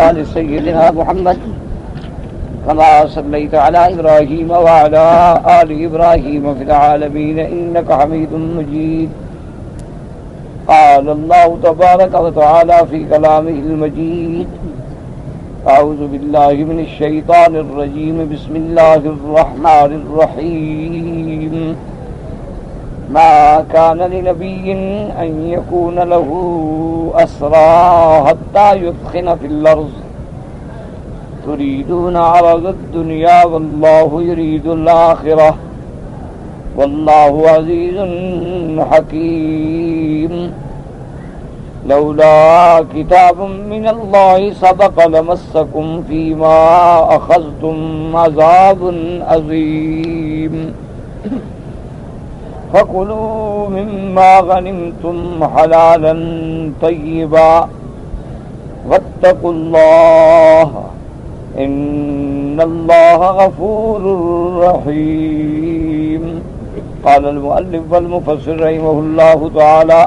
آل سيدنا محمد كما صليت على إبراهيم وعلى آل إبراهيم في العالمين إنك حميد مجيد. قال الله تبارك وتعالى في كلامه المجيد: أعوذ بالله من الشيطان الرجيم بسم الله الرحمن الرحيم. ما كان لنبي أن يكون له أسرى حتى يثخن في الأرض تريدون عرض الدنيا والله يريد الآخرة والله عزيز حكيم. لولا كتاب من الله سبق لمسكم فيما أخذتم عذاب عظيم. فكلوا مما غنمتم حلالا طيبا واتقوا الله إن الله غفور رحيم. قال المؤلف والمفسر رحمه الله تعالى: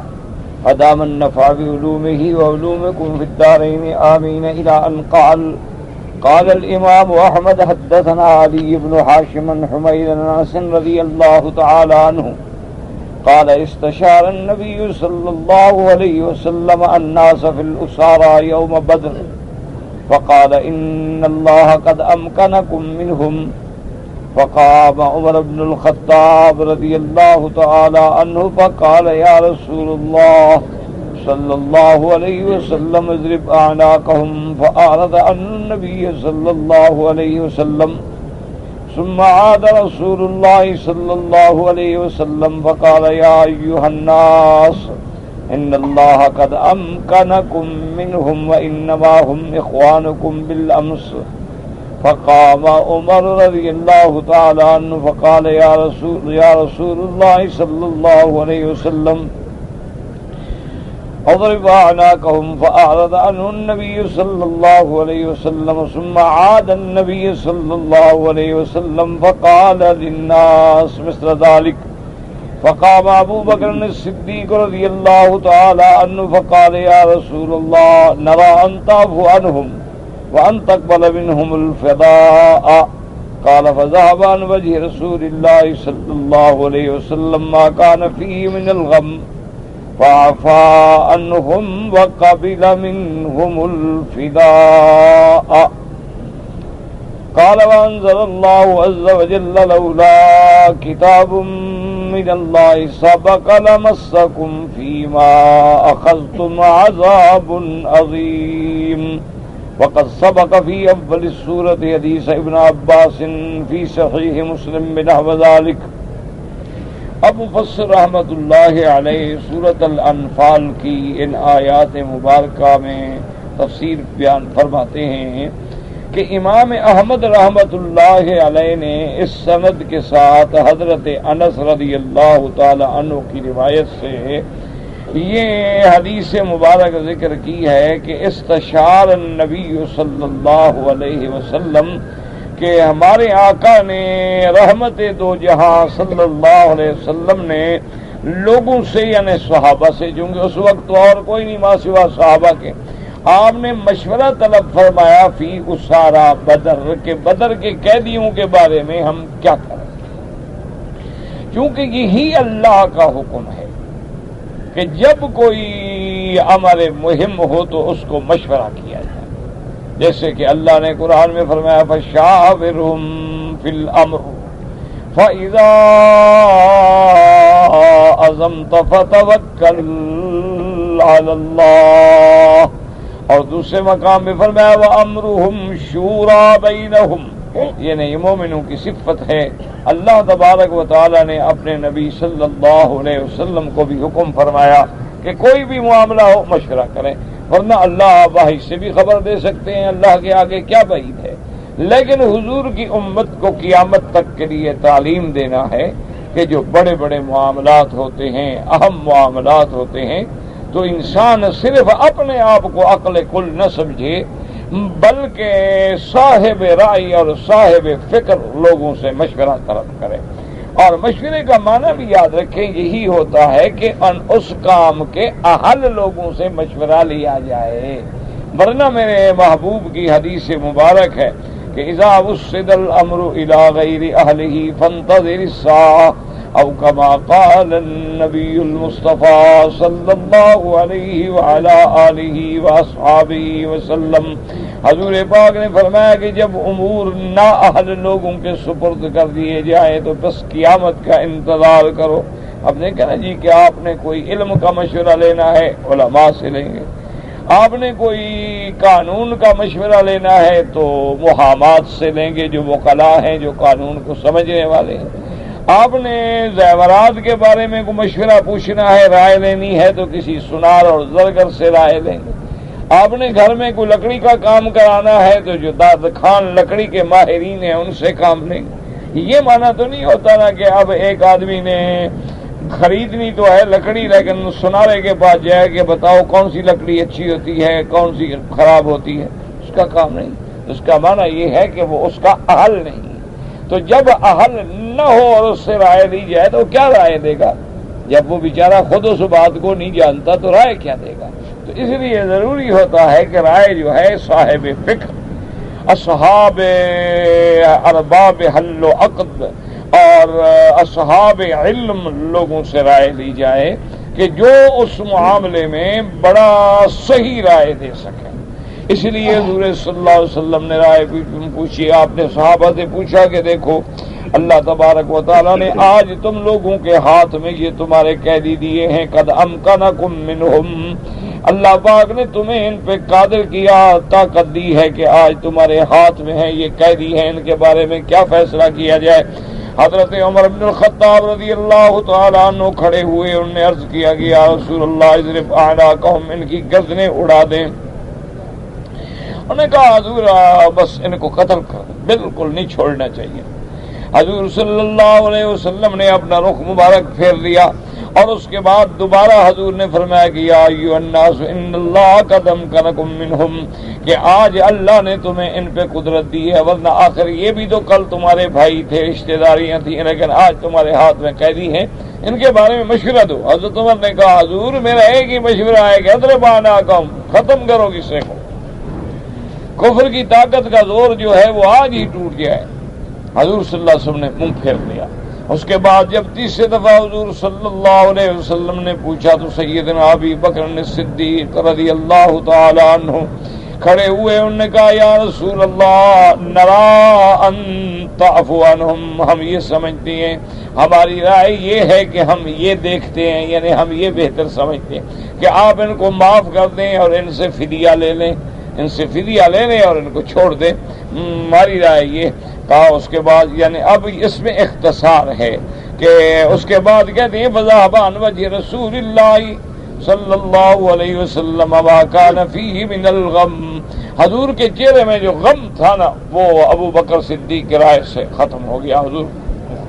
أدام النفع بعلومه وعلومكم في الدارين آمين. إلى أن قال الإمام أحمد: حدثنا علي بن حاشم حميد بن أنس رضي الله تعالى عنه قال: استشار النبي صلى الله عليه وسلم الناس في الأسارى يوم بدر فقال: إن الله قد أمكنكم منهم. فقام عمر بن الخطاب رضي الله تعالى عنه فقال: يا رسول الله صلى الله عليه وسلم اضرب أعناقهم. فأعرض عن النبي صلى الله عليه وسلم. ثم عاد رسول الله صلى الله عليه وسلم فقال: يا أيها الناس إن الله قد أمكنكم منهم وإنما هم إخوانكم بالأمس. فقام عمر رضي الله تعالى عنه فقال: يا رسول الله صلى الله عليه وسلم اضرب أعناقهم. فأعرض عنه النبي صلى الله عليه وسلم. ثم عاد النبي صلى الله عليه وسلم فقال للناس مثل ذلك. فقام أبو بكر الصديق رضي الله تعالى عنه فقال: يا رسول الله نرى أن تعفو عنهم وأن تقبل منهم الفداء. قال: فذهب عن وجه رسول الله صلى الله عليه وسلم ما كان فيه من الغم فعفا عنهم وقبل منهم الفداء. قال: وأنزل الله عز وجل: لولا كتاب من الله سبق لمسكم فيما أخذتم عذاب عظيم. وقد سبق في أول السورة حديث ابن عباس في صحيح مسلم بنحو ذلك. اب مفسر رحمۃ اللہ علیہ سورۃ الانفال کی ان آیات مبارکہ میں تفسیر بیان فرماتے ہیں کہ امام احمد رحمۃ اللہ علیہ نے اس سند کے ساتھ حضرت انس رضی اللہ تعالی عنہ کی روایت سے یہ حدیث مبارک ذکر کی ہے کہ استشار النبی صلی اللہ علیہ وسلم کہ ہمارے آقا نے رحمت دو جہاں صلی اللہ علیہ وسلم نے لوگوں سے یعنی صحابہ سے، چونکہ اس وقت تو اور کوئی نہیں ماں سوا صحابہ کے، آپ نے مشورہ طلب فرمایا فی اسارا بدر کے بدر کے قیدیوں کے بارے میں ہم کیا کریں، کیونکہ یہی اللہ کا حکم ہے کہ جب کوئی امر مہم ہو تو اس کو مشورہ کیا جائے، جیسے کہ اللہ نے قرآن میں فرمایا فَشَاوِرْهُمْ فِي الْأَمْرِ فَإِذَا عَزَمْتَ فَتَوَكَّلْ عَلَى اللَّهِ، اور دوسرے مقام میں فرمایا وَأَمْرُهُمْ شُورَى بَيْنَهُمْ، یعنی یہ مومنوں کی صفت ہے۔ اللہ تبارک و تعالی نے اپنے نبی صلی اللہ علیہ وسلم کو بھی حکم فرمایا کہ کوئی بھی معاملہ ہو مشورہ کریں، ورنہ اللہ واحد سے بھی خبر دے سکتے ہیں، اللہ کے آگے کیا بعید ہے۔ لیکن حضور کی امت کو قیامت تک کے لیے تعلیم دینا ہے کہ جو بڑے بڑے معاملات ہوتے ہیں، اہم معاملات ہوتے ہیں، تو انسان صرف اپنے آپ کو عقل کل نہ سمجھے، بلکہ صاحب رائے اور صاحب فکر لوگوں سے مشورہ طلب کرے۔ اور مشورے کا معنی بھی یاد رکھیں، یہی ہوتا ہے کہ اس کام کے اہل لوگوں سے مشورہ لیا جائے، ورنہ میرے محبوب کی حدیث مبارک ہے کہ اذا وسد الامر الى غیر اہلہ فانتظر الساعہ او کما قال النبی المصطفی صلی اللہ علیہ وعلی آلہ واصحابہ وسلم۔ حضور پاک نے فرمایا کہ جب امور نااہل لوگوں کے سپرد کر دیے جائیں تو بس قیامت کا انتظار کرو۔ اب نے کہا جی کہ آپ نے کوئی علم کا مشورہ لینا ہے علماء سے لیں گے، آپ نے کوئی قانون کا مشورہ لینا ہے تو محامات سے لیں گے جو وکلاء ہیں، جو قانون کو سمجھنے والے ہیں، آپ نے زیورات کے بارے میں کوئی مشورہ پوچھنا ہے، رائے لینی ہے تو کسی سنار اور زرگر سے رائے لیں گے، آپ نے گھر میں کوئی لکڑی کا کام کرانا ہے تو جو داد خان لکڑی کے ماہرین ہیں ان سے کام لیں گے۔ یہ معنی تو نہیں ہوتا نا کہ اب ایک آدمی نے خریدنی تو ہے لکڑی لیکن سنارے کے پاس جائے کہ بتاؤ کون سی لکڑی اچھی ہوتی ہے کون سی خراب ہوتی ہے، اس کا کام نہیں۔ اس کا معنی یہ ہے کہ وہ اس کا اہل نہیں۔ تو جب اہل نہ ہو اور اس سے رائے لی جائے تو کیا رائے دے گا؟ جب وہ بیچارہ خود اس بات کو نہیں جانتا تو رائے کیا دے گا؟ تو اس لیے ضروری ہوتا ہے کہ رائے جو ہے صاحب فقہ، اصحاب ارباب حل و عقد اور اصحاب علم لوگوں سے رائے لی جائے کہ جو اس معاملے میں بڑا صحیح رائے دے سکے۔ اس لیے حضور صلی اللہ علیہ وسلم نے رائے پوچھی، آپ نے صحابہ سے پوچھا کہ دیکھو اللہ تبارک و تعالیٰ نے آج تم لوگوں کے ہاتھ میں یہ تمہارے قیدی دیے ہیں، قد امکنکم منہم، اللہ پاک نے تمہیں ان پہ قادر کیا، طاقت دی ہے کہ آج تمہارے ہاتھ میں ہیں، یہ قیدی ہیں، ان کے بارے میں کیا فیصلہ کیا جائے۔ حضرت عمر بن الخطاب رضی اللہ تعالیٰ عنہ کھڑے ہوئے، انہوں نے عرض کیا کہ یا رسول اللہ اضرب اعناقہم، ان کی گردنیں اڑا دیں۔ انہوں نے کہا حضور بس ان کو قتل کر دیں، بالکل نہیں چھوڑنا چاہیے۔ حضور صلی اللہ علیہ وسلم نے اپنا رخ مبارک پھیر لیا اور اس کے بعد دوبارہ حضور نے فرمایا کہ یا ایھا الناس ان اللہ قد امکنکم منہم، کہ آج اللہ نے تمہیں ان پہ قدرت دی ہے، ورنہ آخر یہ بھی تو کل تمہارے بھائی تھے، رشتہ داریاں تھیں، لیکن آج تمہارے ہاتھ میں قیدی ہیں، ان کے بارے میں مشورہ دو۔ حضرت عمر نے کہا حضور میرا ایک ہی مشورہ ہے کہ اضرب اعناقہم، ختم کرو کسے کو، کفر کی طاقت کا زور جو ہے وہ آج ہی ٹوٹ گیا ہے۔ حضور صلی اللہ علیہ وسلم نے منہ پھیر لیا۔ اس کے بعد جب تیسرے دفعہ حضور صلی اللہ علیہ وسلم نے پوچھا تو سیدنا ابی بکر صدیق رضی اللہ تعالی عنہ کھڑے ہوئے، انہوں نے کہا یا رسول اللہ نرا ان تعفو عنہم، ہم یہ سمجھتے ہیں، ہماری رائے یہ ہے کہ ہم یہ دیکھتے ہیں، یعنی ہم یہ بہتر سمجھتے ہیں کہ آپ ان کو معاف کر دیں اور ان سے فدیہ لے لیں، ان سے فدیہ لے لیں اور ان کو چھوڑ دیں، ہماری رائے یہ کہا۔ اس کے بعد یعنی اب اس میں اختصار ہے کہ اس کے بعد کہتے ہیں فذهب عن وجه رسول اللہ صلی اللہ علیہ وسلم ما كان فيه من الغم، حضور کے چہرے میں جو غم تھا نا وہ ابو بکر صدیق کی رائے سے ختم ہو گیا، حضور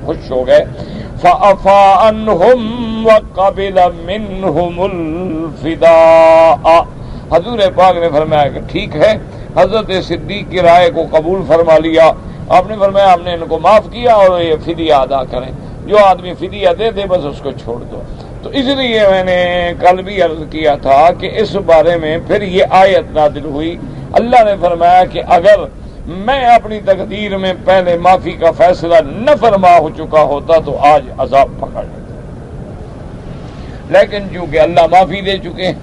خوش ہو گئے۔ فعفا عنهم وقبل منهم الفداء، حضور پاک نے فرمایا کہ ٹھیک ہے، حضرت صدیق کی رائے کو قبول فرما لیا۔ آپ نے فرمایا ہم نے ان کو معاف کیا اور یہ فدیہ ادا کریں، جو آدمی فدیہ دے دے بس اس کو چھوڑ دو۔ تو اس لیے میں نے کل بھی عرض کیا تھا کہ اس بارے میں پھر یہ آیت نازل ہوئی، اللہ نے فرمایا کہ اگر میں اپنی تقدیر میں پہلے معافی کا فیصلہ نہ فرما ہو چکا ہوتا تو آج عذاب پکڑ لیتا، لیکن چونکہ اللہ معافی دے چکے ہیں،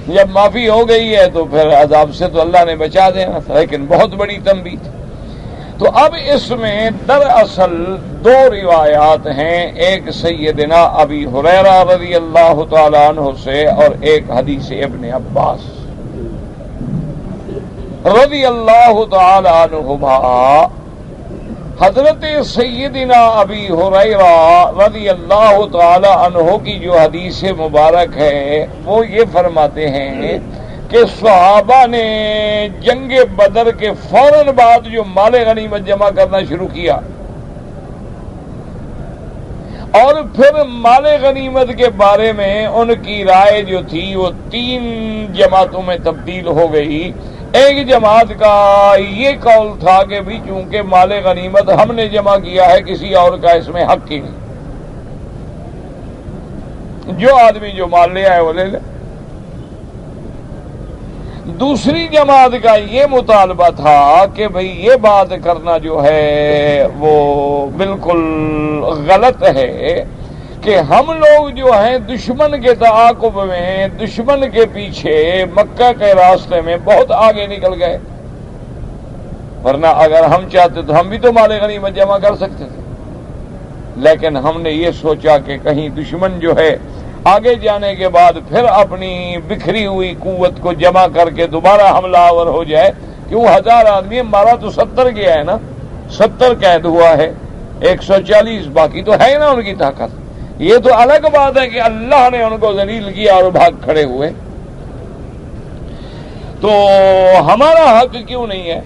جب معافی ہو گئی ہے تو پھر عذاب سے تو اللہ نے بچا دینا تھا، لیکن بہت بڑی تنبیہ تھی۔ تو اب اس میں دراصل دو روایات ہیں، ایک سیدنا ابی ہریرہ رضی اللہ تعالی عنہ سے اور ایک حدیث ابن عباس رضی اللہ تعالی عنہما۔ حضرت سیدنا ابی ہریرہ رضی اللہ تعالی عنہ کی جو حدیث مبارک ہے وہ یہ فرماتے ہیں کہ صحابہ نے جنگ بدر کے فوراً بعد جو مال غنیمت جمع کرنا شروع کیا اور پھر مال غنیمت کے بارے میں ان کی رائے جو تھی وہ 3 جماعتوں میں تبدیل ہو گئی۔ ایک جماعت کا یہ قول تھا کہ بھی چونکہ مال غنیمت ہم نے جمع کیا ہے کسی اور کا اس میں حق ہی نہیں، جو آدمی جو مال لے آئے وہ لے لے۔ دوسری جماعت کا یہ مطالبہ تھا کہ بھئی یہ بات کرنا جو ہے وہ بالکل غلط ہے کہ ہم لوگ جو ہیں دشمن کے تعاقب میں، دشمن کے پیچھے مکہ کے راستے میں بہت آگے نکل گئے، ورنہ اگر ہم چاہتے تو ہم بھی تو مال غنیمت جمع کر سکتے تھے، لیکن ہم نے یہ سوچا کہ کہیں دشمن جو ہے آگے جانے کے بعد پھر اپنی بکھری ہوئی قوت کو جمع کر کے دوبارہ حملہ آور ہو جائے، کیوں 1000 آدمی، مارا تو 70 گیا ہے نا، 70 قید ہوا ہے، 140 باقی تو ہے نا ان کی طاقت۔ یہ تو الگ بات ہے کہ اللہ نے ان کو ذلیل کیا اور بھاگ کھڑے ہوئے، تو ہمارا حق کیوں نہیں ہے؟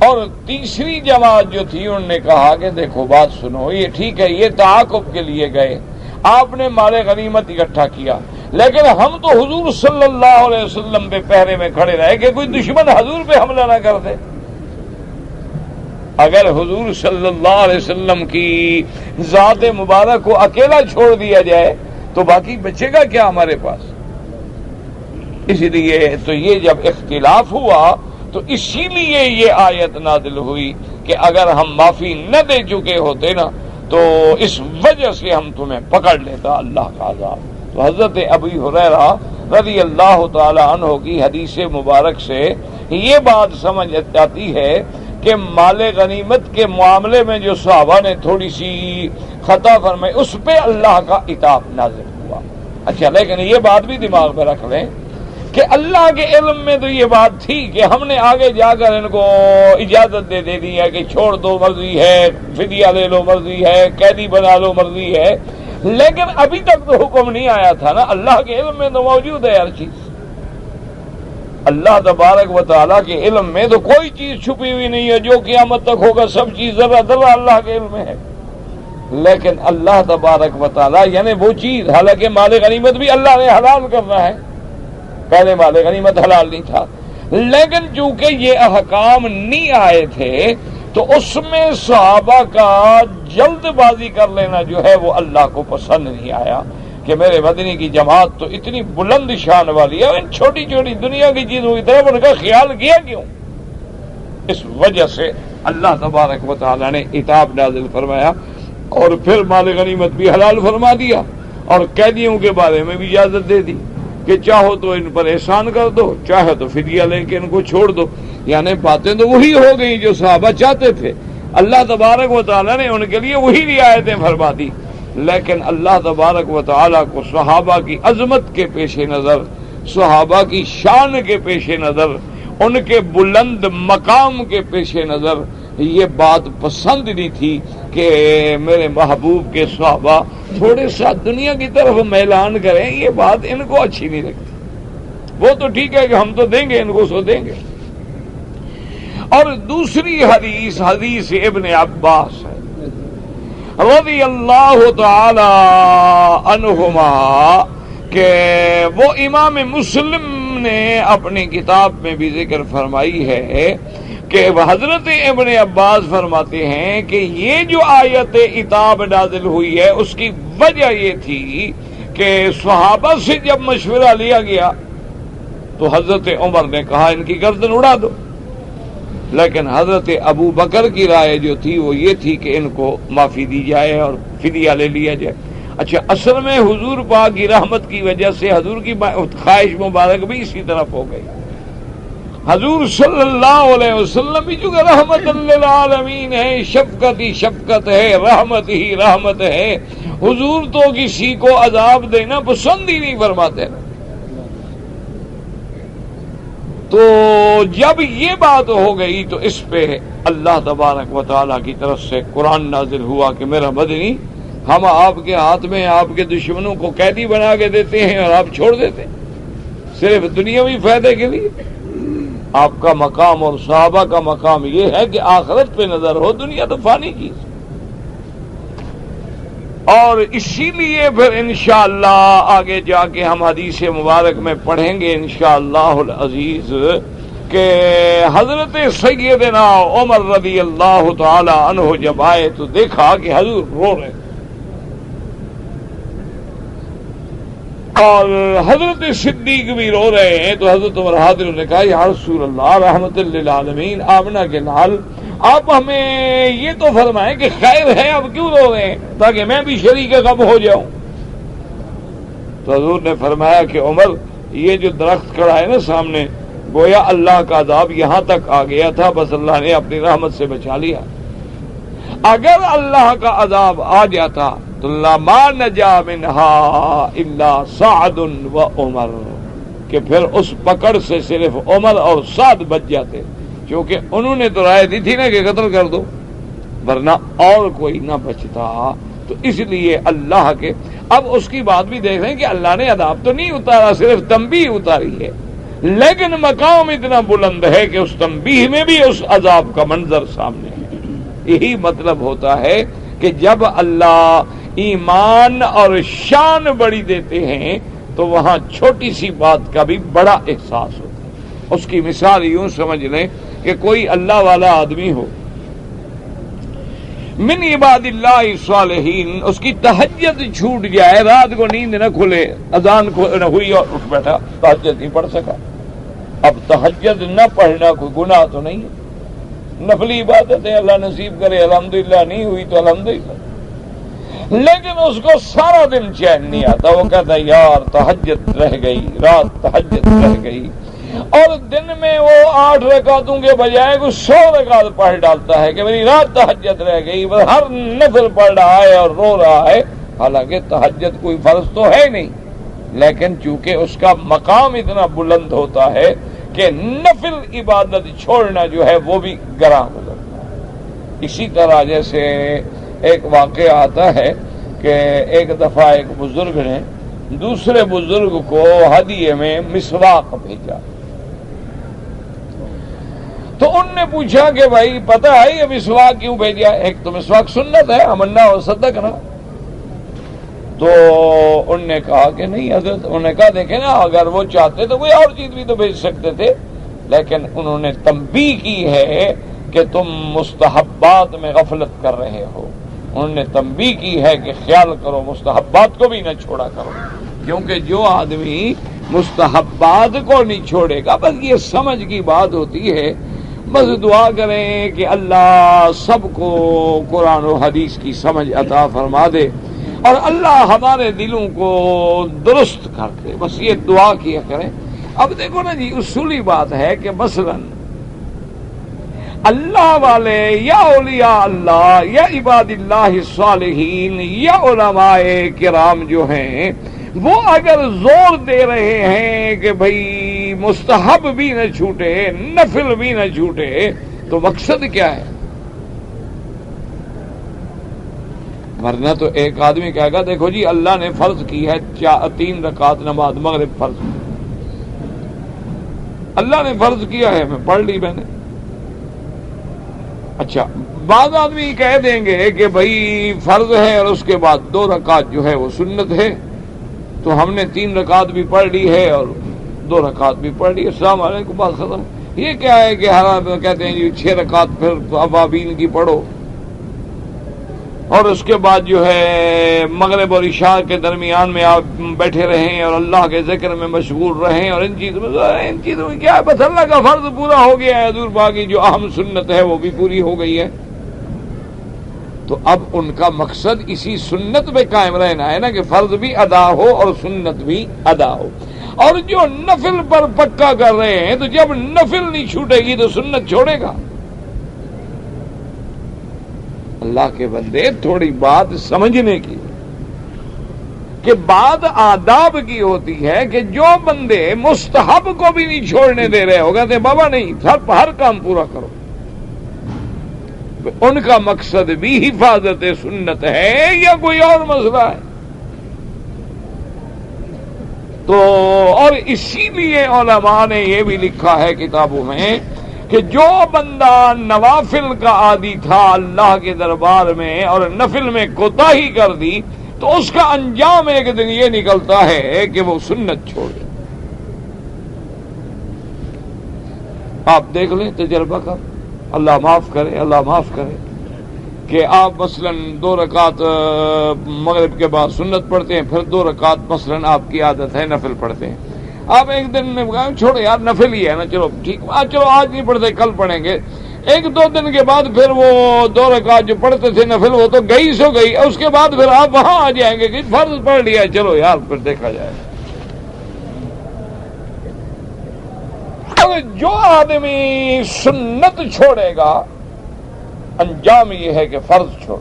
اور تیسری جماعت جو تھی انہوں نے کہا کہ دیکھو بات سنو، یہ ٹھیک ہے، یہ تعاقب کے لیے گئے، آپ نے مال غنیمت اکٹھا کیا، لیکن ہم تو حضور صلی اللہ علیہ وسلم پہ پہرے میں کھڑے رہے کہ کوئی دشمن حضور پہ حملہ نہ کر دے۔ اگر حضور صلی اللہ علیہ وسلم کی ذات مبارک کو اکیلا چھوڑ دیا جائے تو باقی بچے گا کیا ہمارے پاس؟ اس لیے تو یہ جب اختلاف ہوا تو اسی لیے یہ آیت نازل ہوئی کہ اگر ہم معافی نہ دے چکے ہوتے نا تو اس وجہ سے ہم تمہیں پکڑ لیتا اللہ کا عذاب۔ تو حضرت ابی ہریرہ رضی اللہ تعالی عنہ کی حدیث مبارک سے یہ بات سمجھ جاتی ہے کہ مال غنیمت کے معاملے میں جو صحابہ نے تھوڑی سی خطا فرمائی اس پہ اللہ کا عتاب نازل ہوا۔ اچھا، لیکن یہ بات بھی دماغ میں رکھ لیں کہ اللہ کے علم میں تو یہ بات تھی کہ ہم نے آگے جا کر ان کو اجازت دے دی ہے کہ چھوڑ دو مرضی ہے، فدیہ لے لو مرضی ہے، قیدی بنا لو مرضی ہے، لیکن ابھی تک تو حکم نہیں آیا تھا نا۔ اللہ کے علم میں تو موجود ہے ہر چیز، اللہ تبارک و تعالیٰ کے علم میں تو کوئی چیز چھپی ہوئی نہیں ہے، جو قیامت تک ہوگا سب چیز ذرہ ذرہ اللہ کے علم میں ہے۔ لیکن اللہ تبارک و تعالیٰ یعنی وہ چیز، حالانکہ مال غنیمت بھی اللہ نے حلال کرنا ہے، پہلے مال غنیمت حلال نہیں تھا، لیکن چونکہ یہ احکام نہیں آئے تھے تو اس میں صحابہ کا جلد بازی کر لینا جو ہے وہ اللہ کو پسند نہیں آیا کہ میرے مدنی کی جماعت تو اتنی بلند شان والی ہے، ان چھوٹی چھوٹی دنیا کی چیزوں کی طرف ان کا خیال کیا کیوں؟ اس وجہ سے اللہ تبارک و تعالیٰ نے عتاب نازل فرمایا اور پھر مال غنیمت بھی حلال فرما دیا اور قیدیوں کے بارے میں بھی اجازت دے دی کہ چاہو تو ان پر احسان کر دو، چاہے تو فدیہ لے کے ان کو چھوڑ دو۔ یعنی باتیں تو وہی ہو گئی جو صحابہ چاہتے تھے، اللہ تبارک و تعالیٰ نے ان کے لیے وہی رعایتیں فرما دی، لیکن اللہ تبارک و تعالیٰ کو صحابہ کی عظمت کے پیش نظر، صحابہ کی شان کے پیش نظر، ان کے بلند مقام کے پیش نظر یہ بات پسند نہیں تھی کہ میرے محبوب کے صحابہ تھوڑے سا دنیا کی طرف میلان کریں، یہ بات ان کو اچھی نہیں لگتی۔ وہ تو ٹھیک ہے کہ ہم تو دیں گے ان کو، سو دیں گے۔ اور دوسری حدیث حدیث ابن عباس ہے رضی اللہ تعالی عنہما کہ وہ امام مسلم نے اپنی کتاب میں بھی ذکر فرمائی ہے کہ حضرت ابن عباس فرماتے ہیں کہ یہ جو آیت عتاب نازل ہوئی ہے اس کی وجہ یہ تھی کہ صحابہ سے جب مشورہ لیا گیا تو حضرت عمر نے کہا ان کی گردن اڑا دو، لیکن حضرت ابو بکر کی رائے جو تھی وہ یہ تھی کہ ان کو معافی دی جائے اور فدیہ لے لیا جائے۔ اچھا، اصل میں حضور پاک کی رحمت کی وجہ سے حضور کی خواہش مبارک بھی اسی طرف ہو گئی۔ حضور صلی اللہ علیہ وسلم بھی چونکہ رحمت للعالمین ہے، شفقت ہی شفقت ہے، رحمت ہی رحمت ہے، حضور تو کسی کو عذاب دینا پسند ہی نہیں فرماتے۔ تو جب یہ بات ہو گئی تو اس پہ اللہ تبارک و تعالیٰ کی طرف سے قرآن نازل ہوا کہ میرا مدنی، ہم آپ کے ہاتھ میں آپ کے دشمنوں کو قیدی بنا کے دیتے ہیں اور آپ چھوڑ دیتے ہیں صرف دنیاوی فائدے کے لیے۔ آپ کا مقام اور صحابہ کا مقام یہ ہے کہ آخرت پہ نظر ہو، دنیا تو فانی کی۔ اور اسی لیے پھر انشاءاللہ آگے جا کے ہم حدیث مبارک میں پڑھیں گے انشاءاللہ العزیز کہ حضرت سیدنا عمر رضی اللہ تعالی عنہ جب آئے تو دیکھا کہ حضور رو رہے، اور حضرت صدیق بھی رو رہے ہیں تو حضرت عمر حاضر نے کہا یا رسول اللہ رحمت للعالمین آمنہ کے لال آپ ہمیں یہ تو فرمائیں کہ خیر ہے اب کیوں رو رہے ہیں تاکہ میں بھی شریک غم ہو جاؤں. تو حضور نے فرمایا کہ عمر یہ جو درخت کھڑا ہے نا سامنے گویا اللہ کا عذاب یہاں تک آ گیا تھا بس اللہ نے اپنی رحمت سے بچا لیا. اگر اللہ کا عذاب آ جاتا تو لما نجا منہا الا سعد و عمر کہ پھر اس پکڑ سے صرف عمر اور سعد بچ جاتے کیونکہ انہوں نے تو رائے دی تھی نا کہ قتل کر دو ورنہ اور کوئی نہ بچتا. تو اس لیے اللہ کے اب اس کی بات بھی دیکھ رہے ہیں کہ اللہ نے عذاب تو نہیں اتارا صرف تنبیہ اتاری ہے لیکن مقام اتنا بلند ہے کہ اس تنبیہ میں بھی اس عذاب کا منظر سامنے ہے. یہی مطلب ہوتا ہے کہ جب اللہ ایمان اور شان بڑی دیتے ہیں تو وہاں چھوٹی سی بات کا بھی بڑا احساس ہوتا ہے. اس کی مثال یوں سمجھ لیں کہ کوئی اللہ والا آدمی ہو من عباد اللہ الصالحین اس کی تہجد چھوٹ جائے رات کو نیند نہ کھلے اذان نہ ہوئی اور اٹھ بیٹھا تہجد نہیں پڑھ سکا. اب تہجد نہ پڑھنا کوئی گناہ تو نہیں ہے نفلی عبادت ہے اللہ نصیب کرے الحمدللہ نہیں ہوئی تو الحمدللہ لیکن اس کو سارا دن چین نہیں آتا وہ کہتا ہے یار تہجد رہ گئی رات تہجد رہ گئی اور دن میں وہ 8 رکعتوں کے بجائے کوئی 100 رکعت پڑھ ڈالتا ہے کہ میری رات تہجد رہ گئی ہر نفل پڑھ رہا ہے اور رو رہا ہے حالانکہ تہجد کوئی فرض تو ہے نہیں لیکن چونکہ اس کا مقام اتنا بلند ہوتا ہے کہ نفل عبادت چھوڑنا جو ہے وہ بھی گراں ہو جاتا ہے. اسی طرح جیسے ایک واقعہ آتا ہے کہ ایک دفعہ ایک بزرگ نے دوسرے بزرگ کو ہدیے میں مسواک بھیجا تو ان نے پوچھا کہ بھائی پتہ ہے یہ مسواک کیوں بھیجا ایک تو مسواک سنت ہے امنا اور صدق نا تو ان نے کہا کہ نہیں حضرت انہوں نے کہا دیکھیں نا اگر وہ چاہتے تو کوئی اور چیز بھی تو بھیج سکتے تھے لیکن انہوں نے تنبیہ کی ہے کہ تم مستحبات میں غفلت کر رہے ہو. انہوں نے تنبیہ کی ہے کہ خیال کرو مستحبات کو بھی نہ چھوڑا کرو کیونکہ جو آدمی مستحبات کو نہیں چھوڑے گا بس یہ سمجھ کی بات ہوتی ہے. بس دعا کریں کہ اللہ سب کو قرآن و حدیث کی سمجھ عطا فرما دے اور اللہ ہمارے دلوں کو درست کر دے بس یہ دعا کیا کریں. اب دیکھو نا جی اصولی بات ہے کہ مثلاً اللہ والے یا اولیاء اللہ یا عباد اللہ الصالحین یا علماء کرام جو ہیں وہ اگر زور دے رہے ہیں کہ بھئی مستحب بھی نہ چھوٹے نفل بھی نہ چھوٹے تو مقصد کیا ہے؟ ورنہ تو ایک آدمی کہے گا دیکھو جی اللہ نے فرض کی ہے 3 رکعت نماز مغرب فرض اللہ نے فرض کیا ہے میں پڑھ لی میں نے. اچھا بعض آدمی کہہ دیں گے کہ بھائی فرض ہے اور اس کے بعد 2 رکعت جو ہے وہ سنت ہے تو ہم نے 3 رکعت بھی پڑھ لی ہے اور 2 رکعت بھی پڑھ لی السلام علیکم بات ختم. یہ کیا ہے کہ ہر کہتے ہیں جی 6 رکعت پھر ابابین کی پڑھو اور اس کے بعد جو ہے مغرب اور عشاء کے درمیان میں آپ بیٹھے رہیں اور اللہ کے ذکر میں مشغول رہیں اور ان چیزوں میں کیا ہے بس اللہ کا فرض پورا ہو گیا ہے حضور پاک کی جو اہم سنت ہے وہ بھی پوری ہو گئی ہے. تو اب ان کا مقصد اسی سنت پہ قائم رہنا ہے نا کہ فرض بھی ادا ہو اور سنت بھی ادا ہو. اور جو نفل پر پکا کر رہے ہیں تو جب نفل نہیں چھوٹے گی تو سنت چھوڑے گا. اللہ کے بندے تھوڑی بات سمجھنے کی کہ بات آداب کی ہوتی ہے کہ جو بندے مستحب کو بھی نہیں چھوڑنے دے رہے ہوگا تو بابا نہیں ہر کام پورا کرو. ان کا مقصد بھی حفاظت سنت ہے یا کوئی اور مسئلہ ہے؟ تو اور اسی لیے علماء نے یہ بھی لکھا ہے کتابوں میں کہ جو بندہ نوافل کا عادی تھا اللہ کے دربار میں اور نفل میں کوتاہی کر دی تو اس کا انجام ایک دن یہ نکلتا ہے کہ وہ سنت چھوڑ دے. آپ دیکھ لیں تجربہ کر اللہ معاف کرے کہ آپ مثلا 2 رکعت مغرب کے بعد سنت پڑھتے ہیں، پھر 2 رکعت مثلا آپ کی عادت ہے نفل پڑھتے ہیں، آپ ایک دن نے کہا چھوڑو یار نفل ہی ہے نا، چلو ٹھیک چلو آج نہیں پڑھتے کل پڑھیں گے، 1-2 دن کے بعد پھر وہ 2 رکعت جو پڑھتے تھے نفل وہ تو گئی سو گئی، اس کے بعد پھر آپ وہاں آ جائیں گے کہ فرض پڑھ لیا چلو یار پھر دیکھا جائے۔ جو آدمی سنت چھوڑے گا انجام یہ ہے کہ فرض چھوڑ،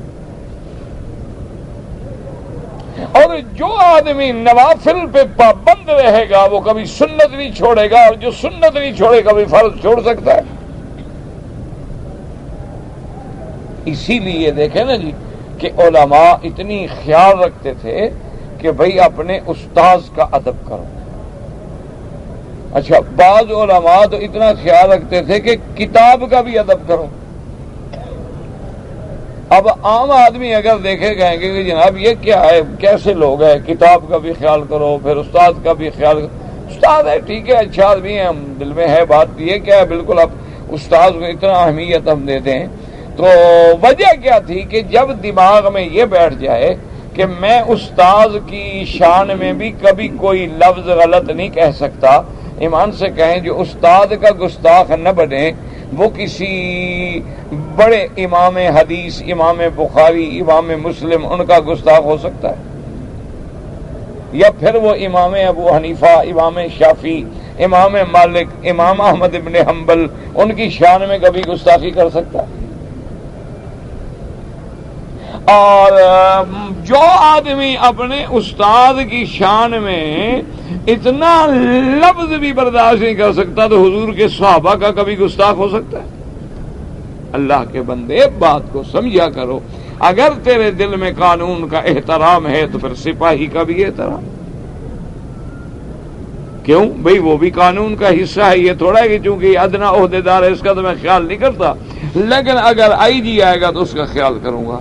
اور جو آدمی نوافل پہ پابند رہے گا وہ کبھی سنت نہیں چھوڑے گا، اور جو سنت نہیں چھوڑے گا بھی فرض چھوڑ سکتا ہے۔ اسی لیے دیکھیں نا جی کہ علماء اتنی خیال رکھتے تھے کہ بھئی اپنے استاذ کا ادب کرو۔ اچھا بعض علماء تو اتنا خیال رکھتے تھے کہ کتاب کا بھی ادب کرو۔ اب عام آدمی اگر دیکھے گئے کہ جناب یہ کیا ہے، کیسے لوگ ہیں، کتاب کا بھی خیال کرو پھر استاد کا بھی خیال کرو، استاد ہے ٹھیک ہے اچھا آدمی ہے، ہم دل میں ہے بات یہ کیا ہے، بالکل اب استاد کو اتنا اہمیت ہم دیتے ہیں۔ تو وجہ کیا تھی کہ جب دماغ میں یہ بیٹھ جائے کہ میں استاد کی شان میں بھی کبھی کوئی لفظ غلط نہیں کہہ سکتا، ایمان سے کہیں جو استاد کا گستاخ نہ بنے وہ کسی بڑے امام حدیث، امام بخاری، امام مسلم ان کا گستاخ ہو سکتا ہے، یا پھر وہ امام ابو حنیفہ، امام شافعی، امام مالک، امام احمد ابن حنبل ان کی شان میں کبھی گستاخی کر سکتا ہے؟ اور جو آدمی اپنے استاد کی شان میں اتنا لفظ بھی برداشت نہیں کر سکتا تو حضور کے صحابہ کا کبھی گستاخ ہو سکتا ہے؟ اللہ کے بندے بات کو سمجھا کرو، اگر تیرے دل میں قانون کا احترام ہے تو پھر سپاہی کا بھی احترام، کیوں بھئی وہ بھی قانون کا حصہ ہے، یہ تھوڑا ہے کہ چونکہ ادنا عہدیدار ہے اس کا تو میں خیال نہیں کرتا، لیکن اگر آئی جی آئے گا تو اس کا خیال کروں گا،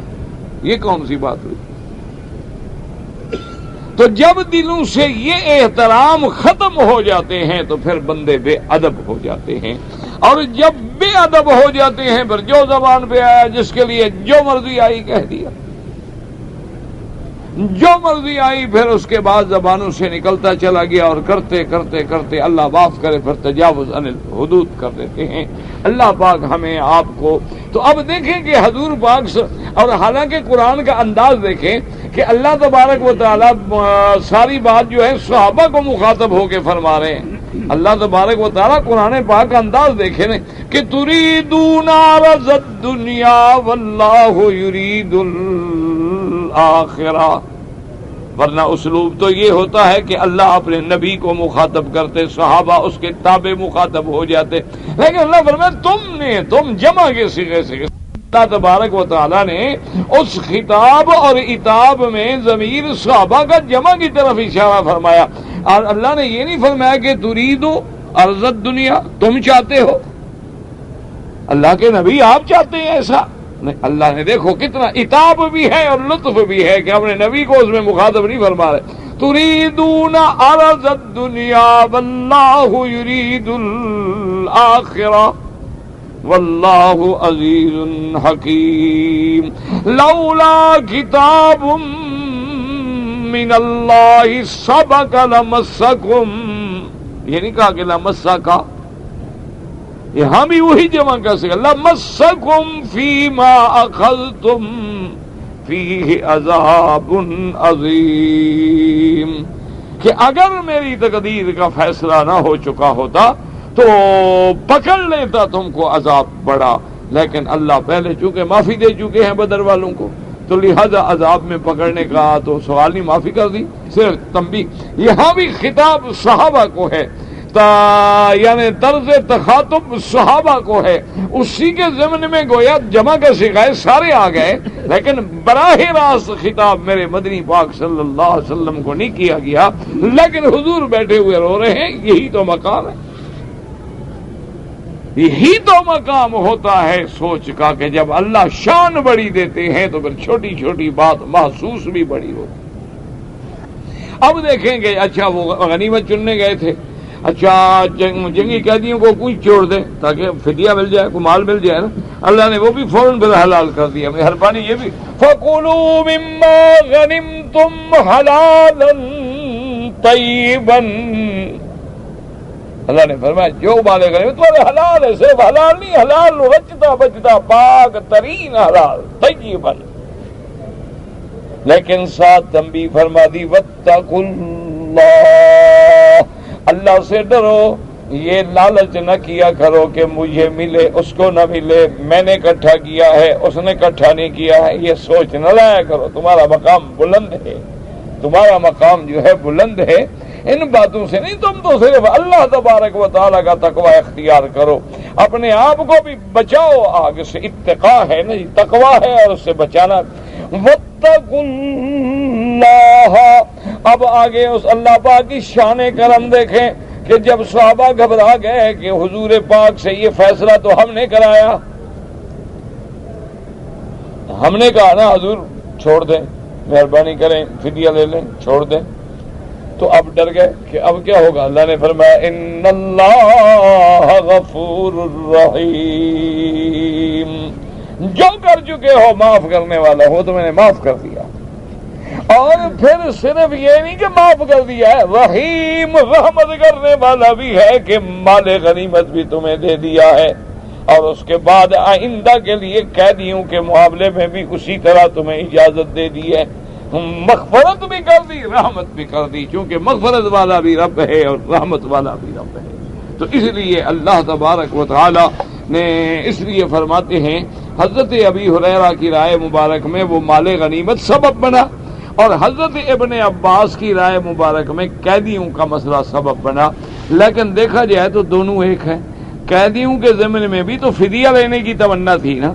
یہ کون سی بات ہوئی؟ تو جب دلوں سے یہ احترام ختم ہو جاتے ہیں تو پھر بندے بے ادب ہو جاتے ہیں، اور جب بے ادب ہو جاتے ہیں پھر جو زبان پہ آیا جس کے لیے جو مرضی آئی کہہ دیا، جو مرضی آئی پھر اس کے بعد زبانوں سے نکلتا چلا گیا، اور کرتے کرتے کرتے اللہ معاف کرے پھر تجاوز عن الحدود کر دیتے ہیں۔ اللہ پاک ہمیں آپ کو، تو اب دیکھیں کہ حضور پاک اور حالانکہ قرآن کا انداز دیکھیں کہ اللہ تبارک و تعالیٰ ساری بات جو ہے صحابہ کو مخاطب ہو کے فرما رہے ہیں۔ اللہ تبارک و تعالیٰ قرآن پاک کا انداز دیکھیں کہ تریدون عرض الدنیا واللہ یرید الآخرہ، ورنہ اسلوب تو یہ ہوتا ہے کہ اللہ اپنے نبی کو مخاطب کرتے، صحابہ اس کے تابع مخاطب ہو جاتے، لیکن اللہ فرمایا تم جمع کے صیغے سے، اللہ تبارک و تعالیٰ نے اس خطاب اور عتاب میں ضمیر صحابہ کا جمع کی طرف اشارہ فرمایا، اور اللہ نے یہ نہیں فرمایا کہ تریدو عرض الدنیا، تم چاہتے ہو، اللہ کے نبی آپ چاہتے ہیں ایسا نہیں، اللہ نے دیکھو کتنا عتاب بھی ہے اور لطف بھی ہے کہ اپنے نبی کو اس میں مخاطب نہیں فرما رہے، تریدون عرض الدنیا واللہ یرید الآخرہ واللہ عزیز حکیم، لولا کتاب من اللہ سبق لمسکم، یہ نہیں کہا کہ لمسکا، یہاں بھی وہی جمع کر سکے، لمسکم فیما اخذتم فیہ عذاب عظیم، کہ اگر میری تقدیر کا فیصلہ نہ ہو چکا ہوتا تو پکڑ لیتا تم کو عذاب بڑا، لیکن اللہ پہلے چونکہ معافی دے چکے ہیں بدر والوں کو، تو لہذا عذاب میں پکڑنے کا تو سوال نہیں، معافی کر دی، صرف تنبیہ۔ یہاں بھی خطاب صحابہ کو ہے، یعنی طرز تخاطب صحابہ کو ہے، اسی کے ضمن میں گویا جمع کا سکھائے سارے آ گئے، لیکن براہ راست خطاب میرے مدنی پاک صلی اللہ علیہ وسلم کو نہیں کیا گیا، لیکن حضور بیٹھے ہوئے رو رہے ہیں، یہی تو مقام ہے، یہی تو مقام ہوتا ہے سوچ کا کہ جب اللہ شان بڑی دیتے ہیں تو پھر چھوٹی چھوٹی بات محسوس بھی بڑی ہوتی۔ اب دیکھیں گے، اچھا وہ غنیمت چننے گئے تھے، اچھا جنگی قیدیوں کو کوئی چھوڑ دے تاکہ فدیہ مل جائے، کو مال مل جائے نا، اللہ نے وہ بھی فوراً پھر حلال کر دیا۔ مہربانی یہ بھی فَكُلُوا مِمَّا غَنِمْتُمْ حَلَالًا طَيِّبًا، اللہ نے فرمایا جو مال غنیمت تمہارے حلال ہے، صرف حلال نہیں، حلال رچتا بچتا پاک ترین حلال طیبا، لیکن ساتھ تنبیہ فرما دی واتقوا اللہ، اللہ سے ڈرو، یہ لالچ نہ کیا کرو کہ مجھے ملے اس کو نہ ملے، میں نے اکٹھا کیا ہے اس نے اکٹھا نہیں کیا ہے، یہ سوچ نہ لایا کرو، تمہارا مقام بلند ہے، تمہارا مقام جو ہے بلند ہے، ان باتوں سے نہیں، تم تو صرف اللہ تبارک و تعالیٰ کا تقوی اختیار کرو، اپنے آپ کو بھی بچاؤ آگ سے، اتقاء ہے نا، تقوی ہے اور اس سے بچانا۔ واتقوا اللہ، اب آگے اس اللہ پاک کی شان کرم دیکھیں کہ جب صحابہ گھبرا گئے کہ حضور پاک سے یہ فیصلہ تو ہم نے کرایا، ہم نے کہا نا حضور چھوڑ دیں، مہربانی کریں فدیہ لے لیں، چھوڑ دیں، تو اب ڈر گئے کہ اب کیا ہوگا، اللہ نے فرمایا ان اللہ غفور رحیم، جو کر چکے ہو معاف کرنے والا ہو تو میں نے معاف کر دیا، اور پھر صرف یہ نہیں کہ معاف کر دیا ہے، رحیم رحمت کرنے والا بھی ہے کہ مال غنیمت بھی تمہیں دے دیا ہے، اور اس کے بعد آئندہ کے لیے قیدیوں کے معاملے میں بھی اسی طرح تمہیں اجازت دے دی ہے، مغفرت بھی کر دی رحمت بھی کر دی، چونکہ مغفرت والا بھی رب ہے اور رحمت والا بھی رب ہے، تو اس لیے اللہ تبارک و تعالی نے اس لیے فرماتے ہیں حضرت ابی ہریرہ کی رائے مبارک میں وہ مال غنیمت سبب بنا، اور حضرت ابن عباس کی رائے مبارک میں قیدیوں کا مسئلہ سبب بنا، لیکن دیکھا جائے تو دونوں ایک ہیں، قیدیوں کے ضمن میں بھی تو فدیہ لینے کی تمنا تھی نا،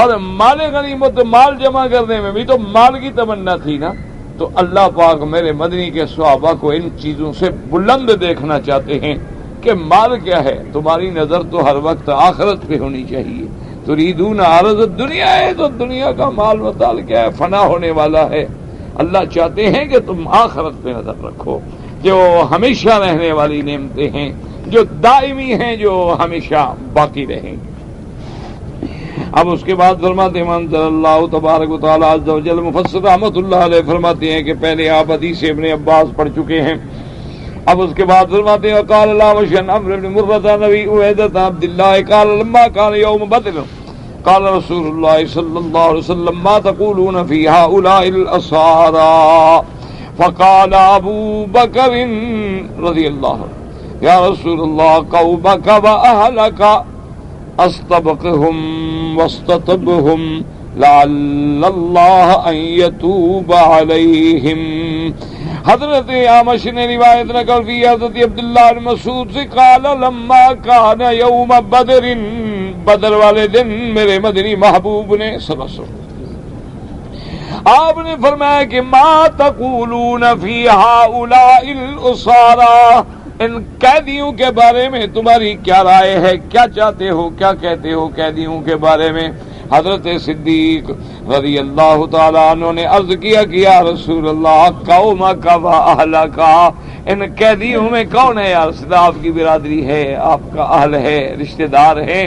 اور مال غنیمت مال جمع کرنے میں بھی تو مال کی تمنا تھی نا، تو اللہ پاک میرے مدنی کے صحابہ کو ان چیزوں سے بلند دیکھنا چاہتے ہیں کہ مال کیا ہے، تمہاری نظر تو ہر وقت آخرت پہ ہونی چاہیے، تریدون عرض الدنیا ہے تو دنیا کا مال متال کیا ہے، فنا ہونے والا ہے، اللہ چاہتے ہیں کہ تم آخرت پہ نظر رکھو، جو ہمیشہ رہنے والی نعمتیں ہیں، جو دائمی ہیں، جو ہمیشہ باقی رہیں گی۔ اب اس کے بعد فرماتے ہیں انزل اللہ تبارک و تعالی عز و جل، مفسر رحمۃ اللہ علیہ فرماتے ہیں کہ پہلے آپ حدیث ابن عباس پڑھ چکے ہیں، اب اس کے بعد فرماتے ہیں قال اللہ وشن عمرو بن مرہ نبی عبیدۃ عبد اللہ قال لما كان يوم بدر قال رسول اللہ صلی اللہ علیہ وسلم ما تقولون في هؤلاء الاسارى فقال ابو بکر رضی اللہ عنہ یا رسول اللہ قومك واهلك استبقهم واستتبهم لعل الله ان يتوب عليهم۔ حضرت عامش نے روایت نقل کی حضرت عبداللہ بن مسعود سے قال لما كان يوم بدر، بدر والے دن میرے مدنی محبوب نے صلی اللہ علیہ وسلم آپ نے فرمایا کہ ما تقولون في هؤلاء الاسارى، ان قیدیوں کے بارے میں تمہاری کیا رائے ہے، کیا چاہتے ہو، کیا کہتے ہو قیدیوں کے بارے میں۔ حضرت صدیق رضی اللہ تعالیٰ عنہ نے عرض کیا کہ یا رسول اللہ قومک و اہلک، ان قیدیوں میں کون ہے یا رسول اللہ، آپ کی برادری ہے، آپ کا اہل ہے، رشتہ دار ہے،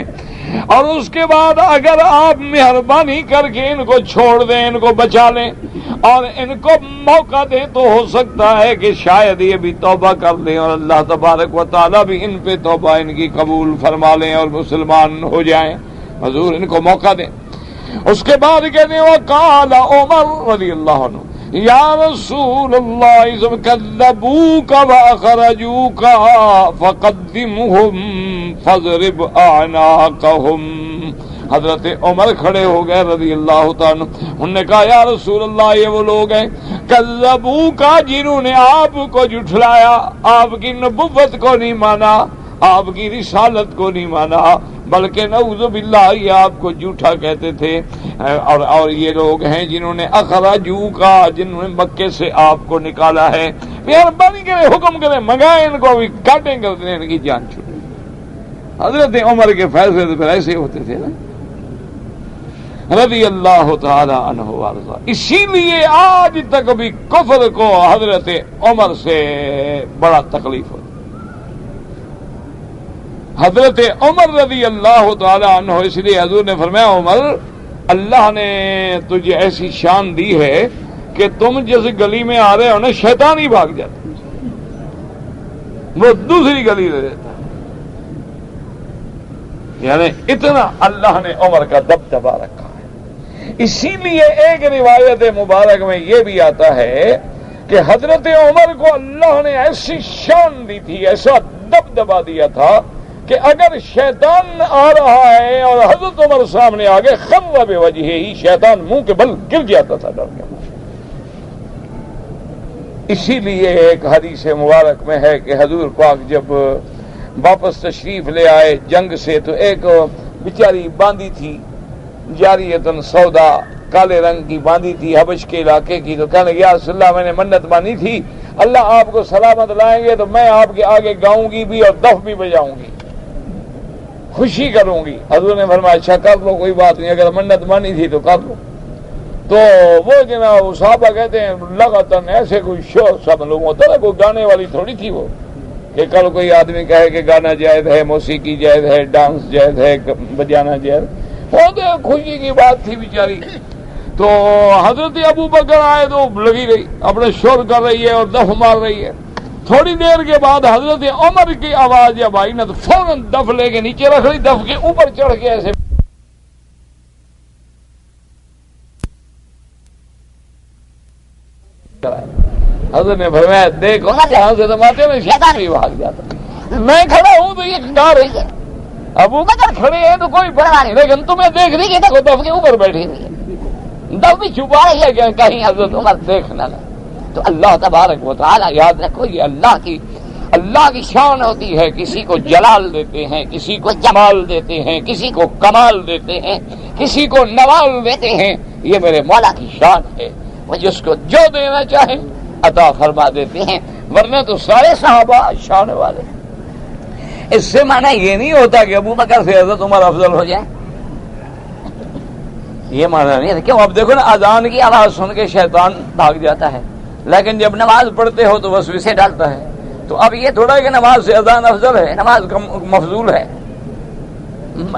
اور اس کے بعد اگر آپ مہربانی کر کے ان کو چھوڑ دیں، ان کو بچا لیں اور ان کو موقع دیں تو ہو سکتا ہے کہ شاید یہ بھی توبہ کر لیں اور اللہ تبارک و تعالیٰ بھی ان پہ توبہ ان کی قبول فرما لیں اور مسلمان ہو جائیں، حضور ان کو موقع دیں۔ اس کے بعد کہتے ہیں وقال عمر رضی اللہ عنہ یا رسول اللہ کذبوک واخرجوک فقدمہم فاضرب اعناقہم۔ حضرت عمر کھڑے ہو گئے رضی اللہ تعالیٰ، انہوں نے کہا یا رسول اللہ یہ وہ لوگ ہیں کذبوک، جنہوں نے آپ کو جھٹلایا، آپ کی نبوت کو نہیں مانا، آپ کی رسالت کو نہیں مانا، بلکہ نعوذ باللہ یہ آپ کو جھوٹا کہتے تھے، اور یہ لوگ ہیں جنہوں نے اخراجوکا، جنہوں نے مکے سے آپ کو نکالا ہے، مہربانی کریں حکم کریں منگائیں ان کو، بھی کاٹیں گے ان کی جان چھوٹے۔ حضرت عمر کے فیصلے تو پھر ایسے ہوتے تھے نا رضی اللہ تعالی عنہ وارضا۔ اسی لیے آج تک بھی کفر کو حضرت عمر سے بڑا تکلیف ہوتا، حضرت عمر رضی اللہ تعالی عنہ، اس لیے حضور نے فرمایا عمر اللہ نے تجھے ایسی شان دی ہے کہ تم جس گلی میں آ رہے ہو نا شیطان ہی بھاگ جاتا، وہ دوسری گلی لے لیتا، یعنی اتنا اللہ نے عمر کا دبدبا رکھا ہے۔ اسی لیے ایک روایت مبارک میں یہ بھی آتا ہے کہ حضرت عمر کو اللہ نے ایسی شان دی تھی، ایسا دبدبا دیا تھا کہ اگر شیطان آ رہا ہے اور حضرت عمر سامنے آگے خر بوجہہ ہی، شیطان منہ کے بل گر جاتا تھا ڈر کے۔ اسی لیے ایک حدیث مبارک میں ہے کہ حضور پاک جب واپس تشریف لے آئے جنگ سے تو ایک بیچاری باندھی تھی، جاریتن سودا، کالے رنگ کی باندھی تھی، حبش کے علاقے کی، تو کہنے لگا یا رسول اللہ میں نے منت مانی تھی اللہ آپ کو سلامت لائیں گے تو میں آپ کے آگے گاؤں گی بھی اور دف بھی بجاؤں گی، خوشی کروں گی۔ حضور نے فرمایا اچھا کر لو، کوئی بات نہیں، اگر منت مانی تھی تو کر لو۔ تو وہ جناب صحابہ کہتے ہیں لگاتار ایسے کوئی شو سب لوگ ہوتا ہے، کوئی گانے والی تھوڑی تھی وہ کہ کل کوئی آدمی کہے کہ گانا جائز ہے، موسیقی جائز ہے، ڈانس جائز ہے، بجانا جائز، وہ تو خوشی کی بات تھی بیچاری۔ تو حضرت ابو بکر آئے تو لگی رہی اپنے شور کر رہی ہے اور دف مار رہی ہے۔ تھوڑی دیر کے بعد حضرت عمر کی آواز جب آئی نا تو فوراً دف لے کے نیچے رکھ لی، دف کے اوپر چڑھ کے ایسے حضرت نے فرمایا دیکھو نا جہاں سے تماتے میں شیطان بھی بھاگ جاتا، میں کھڑا ہوں تو یہ ڈر رہی ہے، ابو بکر کھڑے ہیں تو کوئی پرواہ نہیں، لیکن تمہیں دیکھ رہی ہے دیکھو دف کے اوپر بیٹھی ہوئی ہے، دف بھی چھپا رہی ہے کہ کہیں حضرت عمر دیکھنا نہ۔ تو اللہ تبارک و تعالی یاد رکھو یہ اللہ کی شان ہوتی ہے، کسی کو جلال دیتے ہیں، کسی کو جمال دیتے ہیں، کسی کو کمال دیتے ہیں، کسی کو نوال دیتے ہیں، یہ میرے مولا کی شان ہے، وہ جس کو جو دینا چاہیں عطا فرما دیتے ہیں، ورنہ تو سارے صحابہ شان والے۔ اس سے معنی یہ نہیں ہوتا کہ ابو بکر سے حضرت عمر افضل ہو جائے، یہ معنی نہیں ہے۔ کیوں؟ اب دیکھو نا اذان کی آواز سن کے شیطان بھاگ جاتا ہے، لیکن جب نماز پڑھتے ہو تو وسوسے ڈالتا ہے، تو اب یہ تھوڑا کہ نماز سے اذان افضل ہے، نماز مفضول ہے،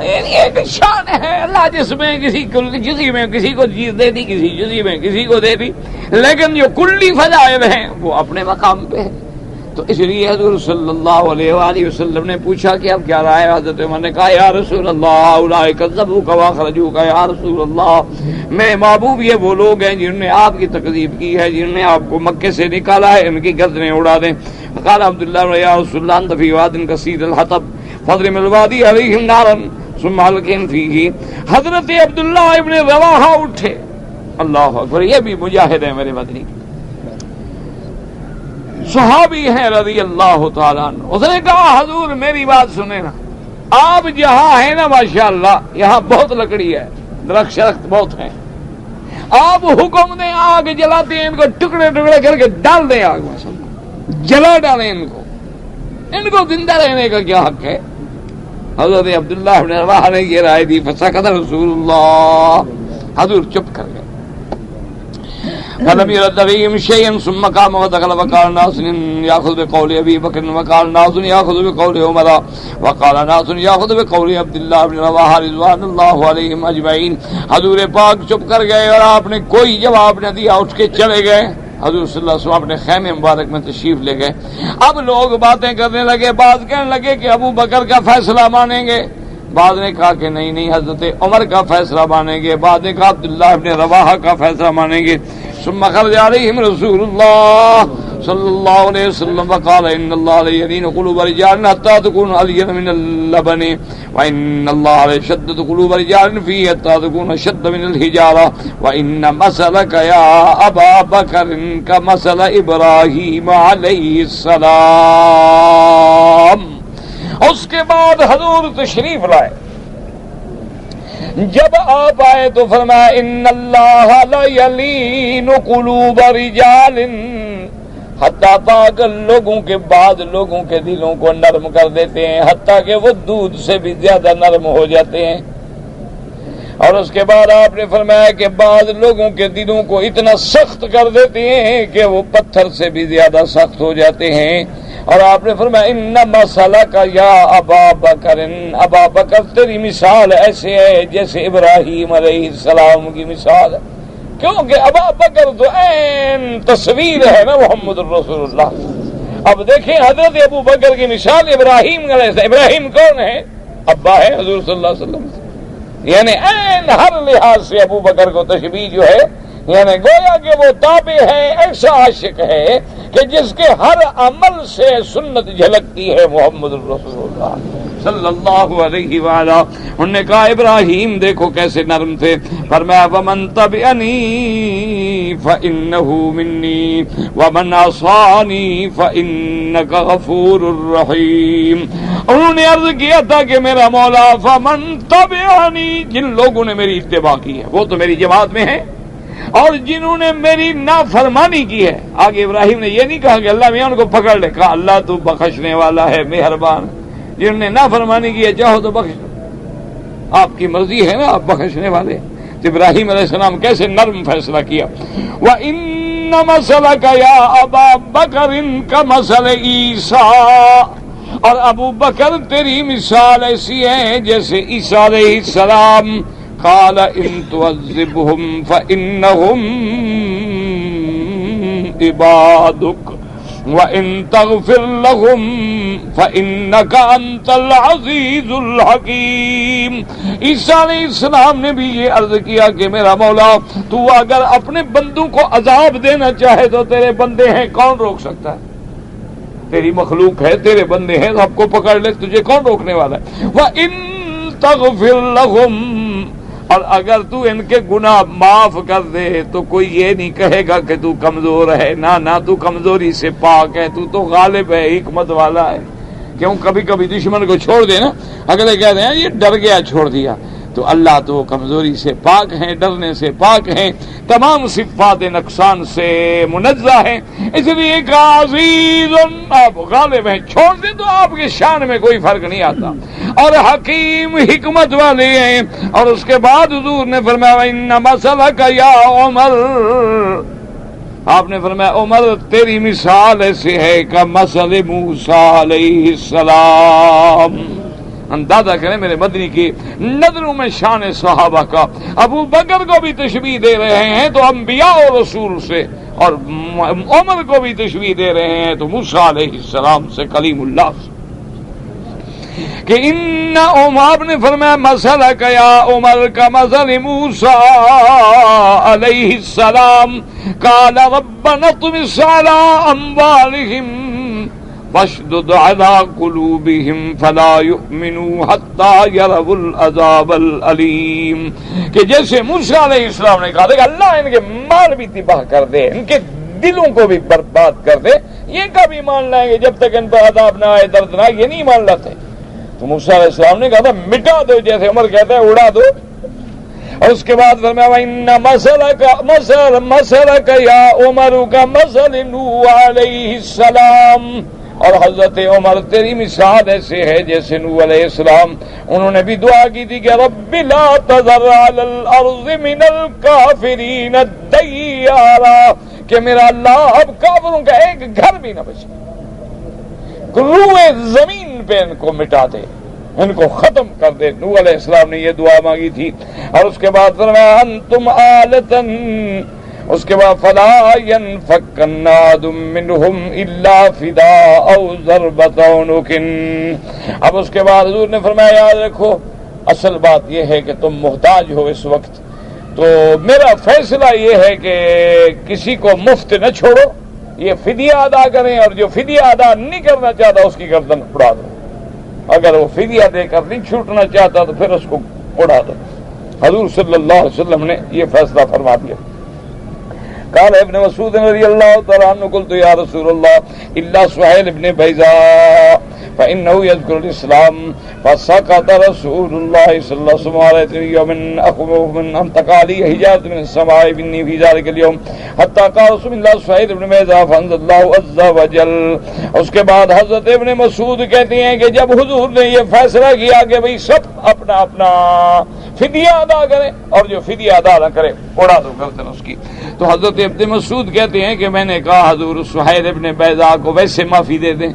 ایک شان ہے اللہ جس میں کسی جزی میں کسی کو چیز دے دی، کسی جزی میں کسی کو دے دی، لیکن جو کلی فضائل ہیں وہ اپنے مقام پہ ہے۔ تو اس لیے حضور صلی اللہ علیہ وآلہ وسلم نے پوچھا کہ اب کیا رائے؟ حضرت عمر نے کہا یا رسول اللہ اولئک کذبوک واخرجوک، یا رسول اللہ میرے محبوب یہ وہ لوگ ہیں جنہوں نے آپ کی تکذیب کی ہے، جنہوں نے آپ کو مکے سے نکالا ہے، ان کی گردنیں اڑا دیں۔ قال عبداللہ یا رسول اللہ انت فی واد کثیر الحطب فاضرب الوادی علیہم نارا ثم القهم فیہ۔ حضرت عبداللہ ابن رواحہ اٹھے، اللہ اکبر، یہ بھی مجاہد ہے میرے مدنی، صحابی ہیں رضی اللہ تعالیٰ عنہ۔ اس نے کہا حضور میری بات سنیں نا، آپ جہاں ہیں نا ماشاءاللہ یہاں بہت لکڑی ہے، درخت شرخت بہت ہیں، آپ حکم دیں آگ جلاتے ہیں، ان کو ٹکڑے ٹکڑے کر کے ڈال دیں آگ میں، جلا ڈالیں ان کو زندہ رہنے کا کیا حق ہے؟ حضرت عبداللہ بن رواحہ نے یہ رائے دی، فسکت رسول اللہ، حضور چپ کر گئے۔ فلم يرد عليهم شيئا ثم قام ودخل وقال ناس ياخذ بقول ابي بكر وقال ناس ياخذ بقول عمر وقال ناس ياخذ بقول عبد الله بن رواحہ رضوان اللہ علیہم اجمعین۔ حضور پاک چپ کر گئے اور آپ نے کوئی جواب نہ دیا، اٹھ کے چلے گئے۔ حضور صلی اللہ علیہ وسلم اپنے خیمے مبارک میں تشریف لے گئے۔ اب لوگ باتیں کرنے لگے، بعض کہنے لگے کہ ابو بکر کا فیصلہ مانیں گے، بعض نے کہا کہ نہیں حضرت عمر کا فیصلہ مانیں گے، بعض نے کہا عبداللہ بن رواحہ کا فیصلہ مانیں گے۔ ثم خرج عليهم رسول الله صلى الله عليه وسلم وقال ان الله لا يلين قلوب رجال حتى تكون الين من اللبن وان الله لا يشدد قلوب رجال فيه حتى تكون اشد من الحجاره وان مثلك يا ابا بكر كمثل ابراهيم عليه السلام۔ اس کے بعد حضور تشریف لائے، جب آپ آئے تو فرمایا ان اللہ لا یلین قلوب رجال، حتیٰ تک لوگوں کے بعد لوگوں کے دلوں کو نرم کر دیتے ہیں، حتیٰ کہ وہ دودھ سے بھی زیادہ نرم ہو جاتے ہیں۔ اور اس کے بعد آپ نے فرمایا کہ بعض لوگوں کے دلوں کو اتنا سخت کر دیتے ہیں کہ وہ پتھر سے بھی زیادہ سخت ہو جاتے ہیں۔ اور آپ نے فرمایا انما صلک یا ابا بکر، ابا بکر تیری مثال ایسے ہے جیسے ابراہیم علیہ السلام کی مثال ہے، کیونکہ ابا بکر تو عین تصویر ہے نا محمد الرسول اللہ۔ اب دیکھیں حضرت ابو بکر کی مثال ابراہیم علیہ السلام، ابراہیم کون ہے؟ ابا ہے حضور صلی اللہ علیہ وسلم، یعنی عین ہر لحاظ سے ابو بکر کو تشبیہ جو ہے، یعنی گویا کہ وہ تابع ہے، ایسا عاشق ہے کہ جس کے ہر عمل سے سنت جھلکتی ہے محمد الرسول اللہ صلی اللہ علیہ وآلہ۔ انہوں نے کہا ابراہیم دیکھو کیسے نرم تھے، فرمایا ومن تبعنی فإنہ منی ومن عصانی فإنک غفور الرحیم۔ انہوں نے عرض کیا تھا کہ میرا مولا فمن تبعنی، جن لوگوں نے میری اتباع کی ہے وہ تو میری جماعت میں ہے، اور جنہوں نے میری نافرمانی کی ہے، آگے ابراہیم نے یہ نہیں کہا کہ اللہ میاں ان کو پکڑ لے، کہا اللہ تو بخشنے والا ہے، مہربان، جنہوں نے نافرمانی کی ہے چاہو تو بخش دو، آپ کی مرضی ہے نا، آپ بخشنے والے۔ تو ابراہیم علیہ السلام کیسے نرم فیصلہ کیا۔ وَإِنَّ مَثَلَكَ يَا أَبَا بَكْرٍ كَمَثَلِ عِيسَىٰ، اور ابو بکر تیری مثال ایسی ہے جیسے عیسیٰ علیہ السلام۔ قال ان تعذبهم فانهم عبادك وان تغفر لهم فانك انت العزيز الحكيم۔ عیسیٰ علیہ السلام نے بھی یہ عرض کیا کہ میرا مولا تو اگر اپنے بندوں کو عذاب دینا چاہے تو تیرے بندے ہیں، کون روک سکتا ہے؟ تیری مخلوق ہے، تیرے بندے ہیں، سب کو پکڑ لے، تجھے کون روکنے والا ہے؟ وان تغفر لهم، اور اگر تو ان کے گناہ معاف کر دے تو کوئی یہ نہیں کہے گا کہ تو کمزور ہے، نہ تو کمزوری سے پاک ہے، تو غالب ہے، حکمت والا ہے۔ کیوں کبھی کبھی دشمن کو چھوڑ دے نا، اگلے کہتے ہیں یہ ڈر گیا چھوڑ دیا، تو اللہ تو کمزوری سے پاک ہیں، ڈرنے سے پاک ہیں، تمام صفات نقصان سے منزہ ہیں، اس لیے کہ عزیز، آپ غالب ہیں، چھوڑ دیں تو آپ کی شان میں کوئی فرق نہیں آتا، اور حکیم حکمت والے ہیں۔ اور اس کے بعد حضور نے فرمایا ان مثلک یا عمر، آپ نے فرمایا عمر تیری مثال ایسے ہے کہ مثل موسیٰ علیہ السلام۔ اندازہ کریں میرے مدنی کی نظروں میں شان صحابہ کا، ابو بکر کو بھی تشبیہ دے رہے ہیں تو انبیاء و رسول سے، اور عمر کو بھی تشبیہ دے رہے ہیں تو موسیٰ علیہ السلام سے، کلیم اللہ سے، کہ ان عمر نے فرمایا مثلک یا عمر کا مثل موسیٰ علیہ السلام، قال ربنا اطمس علی اموالہم واشدد علی قلوبہم فلا یؤمنوا حتی یروا العذاب العلیم، کہ جیسے موسیٰ علیہ السلام نے کہا کہ اللہ ان کے مال بھی تباہ کر دے، ان کے دلوں کو بھی برباد کر دے، یہ کبھی مان لائیں گے جب تک ان پر عذاب نہ آئے دردناک، یہ نہیں مان لاتے۔ تو موسیٰ علیہ السلام نے کہا تھا مٹا دو، جیسے عمر کہتا ہے اڑا دو، اور اس کے بعد فرمایا وَإِنَّ مَثَلَكَ يَا عُمَرُ كَمَثَلِ نُوحٍ عَلَيْهِ السَّلَامُ، اور حضرت عمر تیری مثال ایسے ہے جیسے نوح علیہ السلام، انہوں نے بھی دعا کی تھی کہ رب لا تذر علی الارض من الکافرین دیارا، کہ میرا اللہ اب کافروں کا ایک گھر بھی نہ بچے، روئے زمین پہ ان کو مٹا دے، ان کو ختم کر دے۔ نوح علیہ السلام نے یہ دعا مانگی تھی، اور اس کے بعد فرمایا انتم آلتن، اس کے بعد فلا ينفك الناد منهم الا فداء او ضربة عنق، اب اس کے بعد حضور نے فرمایا یاد رکھو اصل بات یہ ہے کہ تم محتاج ہو اس وقت، تو میرا فیصلہ یہ ہے کہ کسی کو مفت نہ چھوڑو، یہ فدیہ ادا کریں، اور جو فدیہ ادا نہیں کرنا چاہتا اس کی گردن اڑا دو، اگر وہ فدیہ دے کر نہیں چھوٹنا چاہتا تو پھر اس کو اڑا دو۔ حضور صلی اللہ علیہ وسلم نے یہ فیصلہ فرما دیا۔ قال ابن مسعود رضی اللہ تعالیٰ عنہ قلت یا رسول اللہ الا سہیل ابن بیضاء فإنه يذكر الإسلام فسقط رسول الله صلى الله عليه وسلم على يوم أخبره من أن تقالي حجارة من السماء مني في ذلك اليوم حتى قال رسول الله سہیل ابن بیضاء فأنزل الله عز وجل۔ اس کے بعد حضرت ابن مسعود کہتے ہیں کہ جب حضور نے یہ فیصلہ کیا کہ بھئی سب اپنا اپنا فدیہ ادا کریں، اور جو فدیہ ادا نہ کرے اڑا دو گردن اس کی، تو حضرت ابن مسعود کہتے ہیں کہ میں نے کہا حضور سہیل ابن بیضاء کو ویسے معافی دے دیں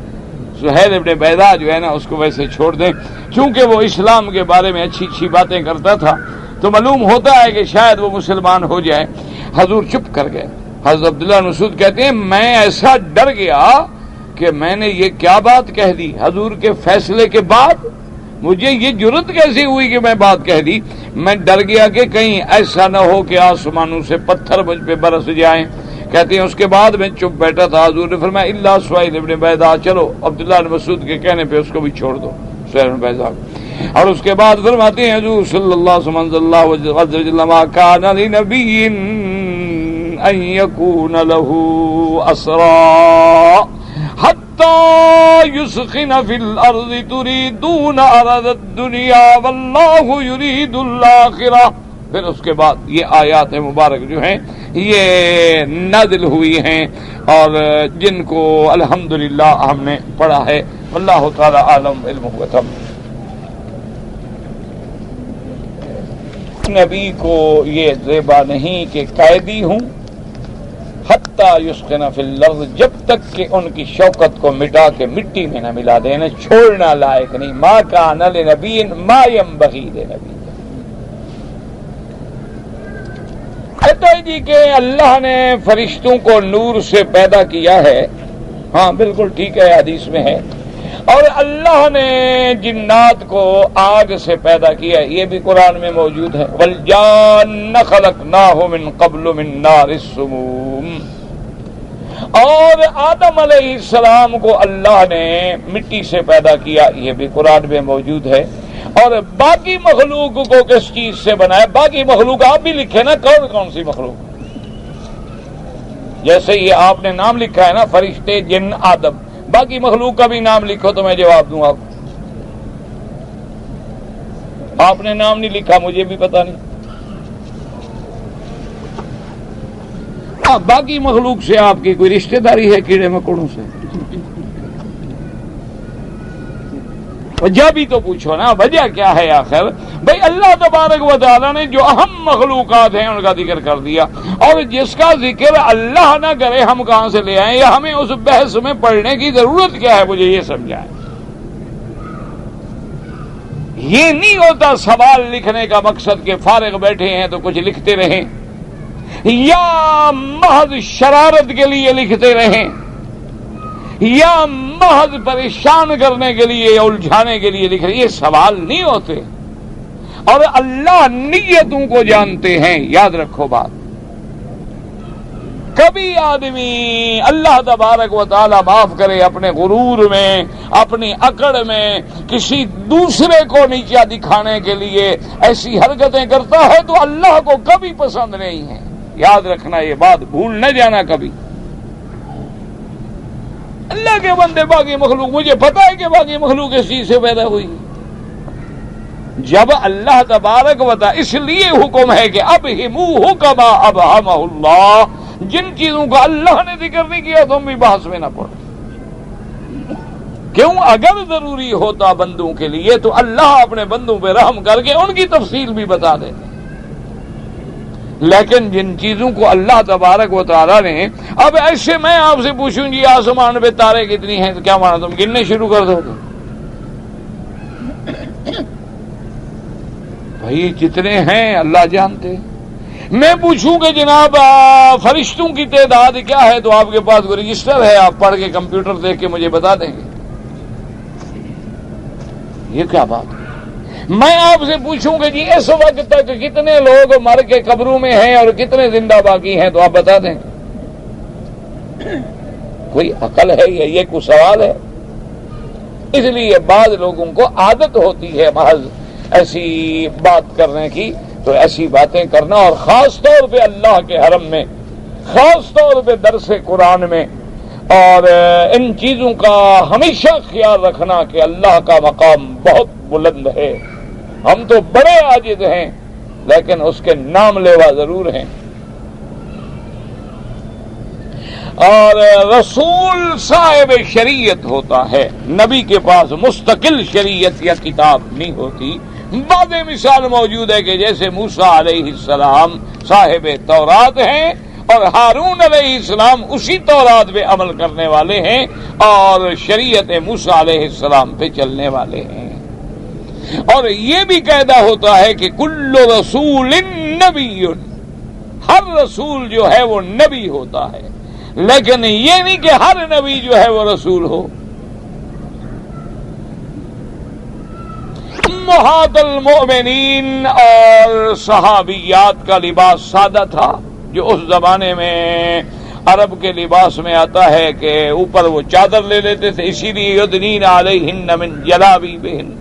سہیل ابن بیضاء جو ہے نا اس کو ویسے چھوڑ دیں، چونکہ وہ اسلام کے بارے میں اچھی اچھی باتیں کرتا تھا تو معلوم ہوتا ہے کہ شاید وہ مسلمان ہو جائے۔ حضور چپ کر گئے۔ حضرت عبداللہ بن مسعود کہتے ہیں میں ایسا ڈر گیا کہ میں نے یہ کیا بات کہہ دی، حضور کے فیصلے کے بعد مجھے یہ جرت کیسے ہوئی کہ میں بات کہہ دی۔ میں ڈر گیا کہ کہیں ایسا نہ ہو کہ آسمانوں سے پتھر مجھ پہ برس جائیں۔ کہتے ہیں اس کے بعد میں چپ بیٹھا تھا، حضور نے فرمایا الا سہیل ابن بیضاء، چلو عبداللہ بن مسعود کے کہنے پہ اس کو بھی چھوڑ دو، سہیل بن بیضاء۔ اور اس کے بعد فرماتے ہیں حضور صلی اللہ علیہ وسلم ما کان لنبی ان یکون له اسرا حتی یسخن فی الارض تریدون عرض الدنیا واللہ یرید الاخرہ۔ پھر اس کے بعد یہ آیات مبارک جو ہیں یہ نازل ہوئی ہیں اور جن کو الحمدللہ ہم نے پڑھا ہے۔ واللہ تعالی عالم علم ختم۔ نبی کو یہ زیبا نہیں کہ قیدی ہوں، حتی یسخن فی الارض، جب تک کہ ان کی شوکت کو مٹا کے مٹی میں نہ ملا دینا، چھوڑنا لائق نہیں۔ ما کان لنبی ما ینبغی لنبی۔ کہتا ہے جی کہ اللہ نے فرشتوں کو نور سے پیدا کیا ہے، ہاں بالکل ٹھیک ہے، حدیث میں ہے۔ اور اللہ نے جنات کو آگ سے پیدا کیا، یہ بھی قرآن میں موجود ہے۔ والجان خلقناہ من قبل من نار السموم۔ اور آدم علیہ السلام کو اللہ نے مٹی سے پیدا کیا، یہ بھی قرآن میں موجود ہے۔ اور باقی مخلوق کو کس چیز سے بنایا؟ باقی مخلوق آپ بھی لکھے نا، کون کون سی مخلوق؟ جیسے یہ آپ نے نام لکھا ہے نا فرشتے، جن، آدم، باقی مخلوق کا بھی نام لکھو تو میں جواب دوں آپ۔ آپ نے نام نہیں لکھا، مجھے بھی پتا نہیں۔ باقی مخلوق سے آپ کی کوئی رشتہ داری ہے کیڑے مکوڑوں سے؟ وجہ بھی تو پوچھو نا، وجہ کیا ہے آخر؟ بھئی اللہ تبارک و تعالیٰ نے جو اہم مخلوقات ہیں ان کا ذکر کر دیا، اور جس کا ذکر اللہ نہ کرے ہم کہاں سے لے آئیں؟ یا ہمیں اس بحث میں پڑھنے کی ضرورت کیا ہے؟ مجھے یہ سمجھائیں۔ یہ نہیں ہوتا سوال لکھنے کا مقصد کہ فارغ بیٹھے ہیں تو کچھ لکھتے رہیں، یا محض شرارت کے لیے لکھتے رہیں، یا محض پریشان کرنے کے لیے یا الجھانے کے لیے لکھ رہے۔ یہ سوال نہیں ہوتے، اور اللہ نیتوں کو جانتے ہیں۔ یاد رکھو بات، کبھی آدمی اللہ تبارک و تعالی معاف کرے اپنے غرور میں، اپنی اکڑ میں کسی دوسرے کو نیچا دکھانے کے لیے ایسی حرکتیں کرتا ہے تو اللہ کو کبھی پسند نہیں ہے۔ یاد رکھنا یہ بات، بھول نہ جانا کبھی۔ اللہ کے بندے باقی مخلوق، مجھے پتا ہے کہ باقی مخلوق اس چیز سے پیدا ہوئی۔ جب اللہ تبارک و تعالی، اس لیے حکم ہے کہ ابہموہ کما ابہمہ اللہ، جن چیزوں کا اللہ نے ذکر نہیں کیا تم بھی بحث میں نہ پڑو۔ کیوں؟ اگر ضروری ہوتا بندوں کے لیے تو اللہ اپنے بندوں پہ رحم کر کے ان کی تفصیل بھی بتا دے، لیکن جن چیزوں کو اللہ تبارک و تعالیٰ نے، اب ایسے میں آپ سے پوچھوں گی آسمان پہ تارے کتنی ہیں تو کیا مانا تم گننے شروع کر دو گے؟ بھائی جتنے ہیں اللہ جانتے۔ میں پوچھوں کہ جناب فرشتوں کی تعداد کیا ہے تو آپ کے پاس کوئی رجسٹر ہے؟ آپ پڑھ کے کمپیوٹر دیکھ کے مجھے بتا دیں گے؟ یہ کیا بات ہے؟ میں آپ سے پوچھوں کہ جی اس وقت تک کتنے لوگ مر کے قبروں میں ہیں اور کتنے زندہ باقی ہیں تو آپ بتا دیں؟ کوئی عقل ہے یہ کوئی سوال ہے؟ اس لیے بعض لوگوں کو عادت ہوتی ہے محض ایسی بات کرنے کی، تو ایسی باتیں کرنا، اور خاص طور پہ اللہ کے حرم میں، خاص طور پہ درس قرآن میں، اور ان چیزوں کا ہمیشہ خیال رکھنا کہ اللہ کا مقام بہت بلند ہے۔ ہم تو بڑے عاجز ہیں لیکن اس کے نام لیوا ضرور ہیں۔ اور رسول صاحب شریعت ہوتا ہے، نبی کے پاس مستقل شریعت یا کتاب نہیں ہوتی۔ بعض مثال موجود ہے کہ جیسے موسیٰ علیہ السلام صاحب تورات ہیں اور ہارون علیہ السلام اسی تورات پہ عمل کرنے والے ہیں اور شریعت موسیٰ علیہ السلام پہ چلنے والے ہیں. اور یہ بھی قاعدہ ہوتا ہے کہ کل رسول نبی، ہر رسول جو ہے وہ نبی ہوتا ہے، لیکن یہ نہیں کہ ہر نبی جو ہے وہ رسول ہو. امہات المؤمنین اور صحابیات کا لباس سادہ تھا، جو اس زمانے میں عرب کے لباس میں آتا ہے کہ اوپر وہ چادر لے لیتے تھے، اسی لیے یدنین علیہن من جلابیبہن.